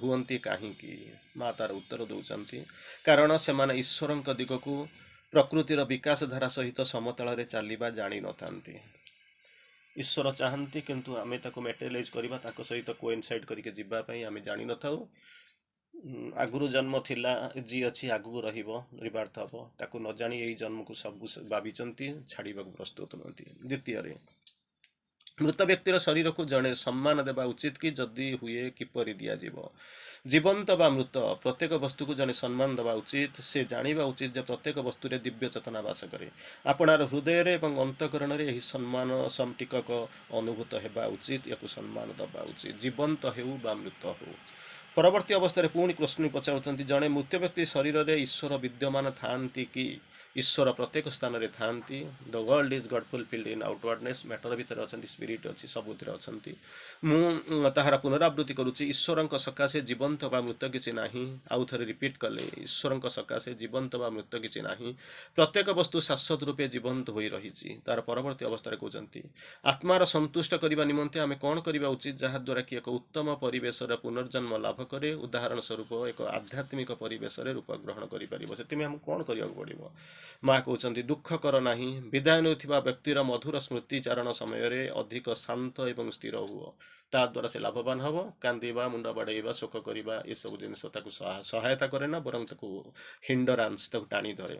ହୁଅନ୍ତି କାହିଁକି? ମା ତାର ଉତ୍ତର ଦେଉଛନ୍ତି, କାରଣ ସେମାନେ ଈଶ୍ୱରଙ୍କ ଦିଗକୁ ପ୍ରକୃତିର ବିକାଶ ଧାରା ସହିତ ସମତାଳରେ ଚାଲିବା ଜାଣିନଥାନ୍ତି। ଈଶ୍ୱର ଚାହାନ୍ତି କିନ୍ତୁ ଆମେ ତାକୁ ମେଟେରିଆଲାଇଜ୍ କରିବା, ତାଙ୍କ ସହିତ କୋଇନସାଇଡ୍ କରିକି ଯିବା ପାଇଁ ଆମେ ଜାଣିନଥାଉ। ଆଗରୁ ଜନ୍ମ ଥିଲା, ଯିଏ ଅଛି ଆଗକୁ ରହିବ, ରିବାର୍ଥ ହେବ, ତାକୁ ନ ଜାଣି ଏଇ ଜନ୍ମକୁ ସବୁ ଭାବିଛନ୍ତି, ଛାଡ଼ିବାକୁ ପ୍ରସ୍ତୁତ ନୁହନ୍ତି। ଦ୍ୱିତୀୟରେ, ମୃତ ବ୍ୟକ୍ତିର ଶରୀରକୁ ଜଣେ ସମ୍ମାନ ଦେବା ଉଚିତ କି ଯଦି ହୁଏ କିପରି ଦିଆଯିବ? ଜୀବନ୍ତ ବା ମୃତ ପ୍ରତ୍ୟେକ ବସ୍ତୁକୁ ଜଣେ ସମ୍ମାନ ଦେବା ଉଚିତ। ସେ ଜାଣିବା ଉଚିତ ଯେ ପ୍ରତ୍ୟେକ ବସ୍ତୁରେ ଦିବ୍ୟ ଚେତନା ବାସ କରେ। ଆପଣାର ହୃଦୟରେ ଏବଂ ଅନ୍ତଃକରଣରେ ଏହି ସମ୍ମାନ ଟିକକ ଅନୁଭୂତ ହେବା ଉଚିତ। ୟାକୁ ସମ୍ମାନ ଦେବା ଉଚିତ, ଜୀବନ୍ତ ହେଉ ବା ମୃତ ହେଉ। ପରବର୍ତ୍ତୀ ଅବସ୍ଥାରେ ପୁଣି କୃଷ୍ଣ ପଚାରୁଛନ୍ତି, ଜଣେ ମୃତ୍ୟୁ ବ୍ୟକ୍ତି ଶରୀରରେ ଈଶ୍ୱର ବିଦ୍ୟମାନ ଥାଆନ୍ତି କି? ଈଶ୍ୱର ପ୍ରତ୍ୟେକ ସ୍ଥାନରେ ଥାଆନ୍ତି। The world is God fulfilled in outwardness. Matter ଭିତରେ ଅଛନ୍ତି, ସ୍ପିରିଟ୍ ଅଛି, ସବୁଥିରେ ଅଛନ୍ତି। ମୁଁ ତାହାର ପୁନରାବୃତ୍ତି କରୁଛି, ଈଶ୍ୱରଙ୍କ ସକାଶେ ଜୀବନ୍ତ ବା ମୃତ କିଛି ନାହିଁ। ଆଉ ଥରେ ରିପିଟ୍ କଲେ, ଈଶ୍ୱରଙ୍କ ସକାଶେ ଜୀବନ୍ତ ବା ମୃତ କିଛି ନାହିଁ। ପ୍ରତ୍ୟେକ ବସ୍ତୁ ଶାଶ୍ୱତ ରୂପେ ଜୀବନ୍ତ ହୋଇ ରହିଛି। ତାର ପରବର୍ତ୍ତୀ ଅବସ୍ଥାରେ କହୁଛନ୍ତି, ଆତ୍ମାର ସନ୍ତୁଷ୍ଟ କରିବା ନିମନ୍ତେ ଆମେ କ'ଣ କରିବା ଉଚିତ ଯାହାଦ୍ୱାରା କି ଏକ ଉତ୍ତମ ପରିବେଶର ପୁନର୍ଜନ୍ମ ଲାଭ କରେ? ଉଦାହରଣ ସ୍ୱରୂପ ଏକ ଆଧ୍ୟାତ୍ମିକ ପରିବେଶରେ ରୂପ ଗ୍ରହଣ କରିପାରିବ। ସେଥିପାଇଁ ଆମକୁ କ'ଣ କରିବାକୁ ପଡ଼ିବ? ମା କହୁଛନ୍ତି, ଦୁଃଖ କର ନାହିଁ। ବିଦାୟ ନେଉଥିବା ବ୍ୟକ୍ତିର ମଧୁର ସ୍ମୃତି ଚାରଣ ସମୟରେ ଅଧିକ ଶାନ୍ତ ଏବଂ ସ୍ଥିର ହୁଅ। ତା ଦ୍ୱାରା ସେ ଲାଭବାନ ହେବ। କାନ୍ଦିବା, ମୁଣ୍ଡ ବାଡ଼େଇବା, ଶୋକ କରିବା ଏସବୁ ଜିନିଷ ତାକୁ ସହାୟତା କରେ ନା, ବରଂ ତାକୁ ହିଣ୍ଡରାନ୍ସ, ତାକୁ ଟାଣି ଧରେ।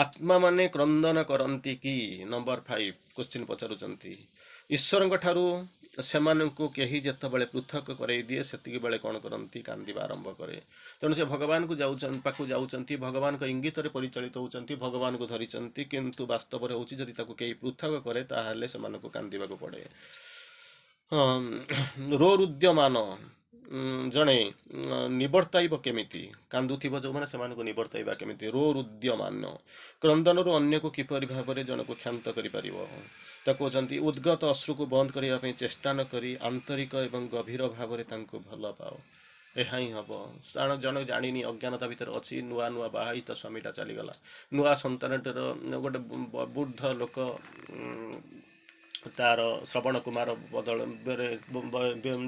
ଆତ୍ମା ମାନେ କ୍ରନ୍ଦନ କରନ୍ତି କି? ନମ୍ବର 5 କ୍ୱେଶ୍ଚିନ୍ ପଚାରୁଛନ୍ତି। ଈଶ୍ୱରଙ୍କ ଠାରୁ ସେମାନଙ୍କୁ କେହି ଯେତେବେଳେ ପୃଥକ କରାଇ ଦିଏ, ସେତିକି ବେଳେ କ'ଣ କରନ୍ତି? କାନ୍ଦିବା ଆରମ୍ଭ କରେ। ତେଣୁ ସେ ଭଗବାନଙ୍କୁ ପାଖକୁ ଯାଉଛନ୍ତି, ଭଗବାନଙ୍କ ଇଙ୍ଗିତରେ ପରିଚାଳିତ ହେଉଛନ୍ତି, ଭଗବାନଙ୍କୁ ଧରିଛନ୍ତି, କିନ୍ତୁ ବାସ୍ତବରେ ହେଉଛି ଯଦି ତାକୁ କେହି ପୃଥକ କରେ ତାହେଲେ ସେମାନଙ୍କୁ କାନ୍ଦିବାକୁ ପଡ଼େ। ରୋରୁଦ୍ୟମାନ ଜଣେ ନିବର୍ତ୍ତାଇବ କେମିତି? କାନ୍ଦୁଥିବ ଯେଉଁମାନେ, ସେମାନଙ୍କୁ ନିବର୍ତ୍ତାଇବା କେମିତି? ରୋରୁଦ୍ୟମାନ କ୍ରନ୍ଦନରୁ ଅନ୍ୟକୁ କିପରି ଭାବରେ ଜଣକୁ କ୍ଷାନ୍ତ କରିପାରିବ? ତାକୁ କହୁଛନ୍ତି, ଉଦ୍ଗତ ଅଶ୍ରୁକୁ ବନ୍ଦ କରିବା ପାଇଁ ଚେଷ୍ଟା ନ କରି ଆନ୍ତରିକ ଏବଂ ଗଭୀର ଭାବରେ ତାଙ୍କୁ ଭଲ ପାଅ। ଏହା ହିଁ ହେବ। କାରଣ ଜଣେ ଜାଣିନି, ଅଜ୍ଞାନତା ଭିତରେ ଅଛି, ନୂଆ ନୂଆ ବାହା ହେଇ ତା ସ୍ୱାମୀଟା ଚାଲିଗଲା, ନୂଆ ସନ୍ତାନଟିର ଗୋଟେ ବୃଦ୍ଧ ଲୋକ ତାର ଶ୍ରବଣ କୁମାର ବଦଳରେ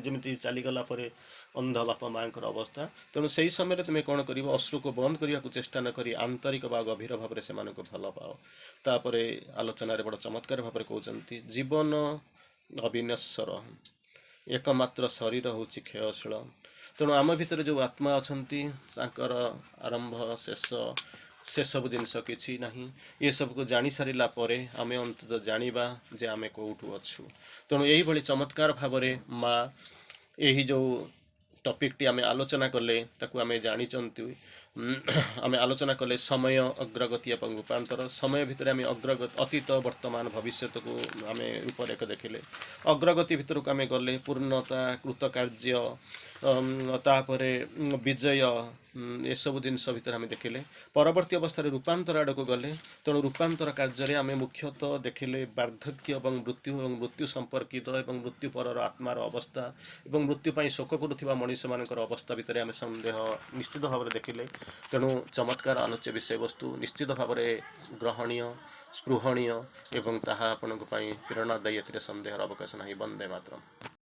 ଯେମିତି ଚାଲିଗଲା ପରେ ଅନ୍ଧ ବାପା ମାଙ୍କର ଅବସ୍ଥା। ତେଣୁ ସେହି ସମୟରେ ତୁମେ କ'ଣ କରିବ? ଅଶ୍ରୁକୁ ବନ୍ଦ କରିବାକୁ ଚେଷ୍ଟା ନ କରି ଆନ୍ତରିକ ବା ଗଭୀର ଭାବରେ ସେମାନଙ୍କୁ ଭଲ ପାଅ। ତାପରେ ଆଲୋଚନାରେ ବଡ଼ ଚମତ୍କାର ଭାବରେ କହୁଛନ୍ତି, ଜୀବନ ଅବିନଶ୍ୱର, ଏକମାତ୍ର ଶରୀର ହେଉଛି କ୍ଷୟଶୀଳ। ତେଣୁ ଆମ ଭିତରେ ଯେଉଁ ଆତ୍ମା ଅଛନ୍ତି, ତାଙ୍କର ଆରମ୍ଭ ଶେଷ ସେସବୁ ଜିନିଷ କିଛି ନାହିଁ। ଏସବୁକୁ ଜାଣି ସାରିଲା ପରେ ଆମେ ଅନ୍ତତଃ ଜାଣିବା ଯେ ଆମେ କେଉଁଠୁ ଅଛୁ। ତେଣୁ ଏହିଭଳି ଚମତ୍କାର ଭାବରେ ମା ଏହି ଯେଉଁ ଟପିକଟି ଆମେ ଆଲୋଚନା କଲେ, ତାକୁ ଆମେ ଜାଣିଛନ୍ତି, ଆମେ ଆଲୋଚନା କଲେ ସମୟ, ଅଗ୍ରଗତି ଏବଂ ରୂପାନ୍ତର। ସମୟ ଭିତରେ ଆମେ ଅତୀତ, ବର୍ତ୍ତମାନ, ଭବିଷ୍ୟତକୁ ଆମେ ରୂପରେଖ ଦେଖିଲେ। ଅଗ୍ରଗତି ଭିତରକୁ ଆମେ ଗଲେ ପୂର୍ଣ୍ଣତା, କୃତକାର୍ଯ୍ୟ, ତାପରେ ବିଜୟ, ଏସବୁ ଜିନିଷ ଭିତରେ ଆମେ ଦେଖିଲେ। ପରବର୍ତ୍ତୀ ଅବସ୍ଥାରେ ରୂପାନ୍ତର ଆଡ଼କୁ ଗଲେ। ତେଣୁ ରୂପାନ୍ତର କାର୍ଯ୍ୟରେ ଆମେ ମୁଖ୍ୟତଃ ଦେଖିଲେ ବାର୍ଦ୍ଧକ୍ୟ ଏବଂ ମୃତ୍ୟୁ ସମ୍ପର୍କିତ ଏବଂ ମୃତ୍ୟୁ ପରର ଆତ୍ମାର ଅବସ୍ଥା ଏବଂ ମୃତ୍ୟୁ ପାଇଁ ଶୋକ କରୁଥିବା ମଣିଷମାନଙ୍କର ଅବସ୍ଥା ଭିତରେ ଆମେ ସନ୍ଦେହ ନିଶ୍ଚିତ ଭାବରେ ଦେଖିଲେ। ତେଣୁ ଚମତ୍କାର ଆଲୋଚ୍ୟ ବିଷୟବସ୍ତୁ ନିଶ୍ଚିତ ଭାବରେ ଗ୍ରହଣୀୟ, ସ୍ପୃହଣୀୟ ଏବଂ ତାହା ଆପଣଙ୍କ ପାଇଁ ପ୍ରେରଣାଦାୟୀ, ଏଥିରେ ସନ୍ଦେହର ଅବକାଶ ନାହିଁ। ବନ୍ଦେ ମାତରମ୍।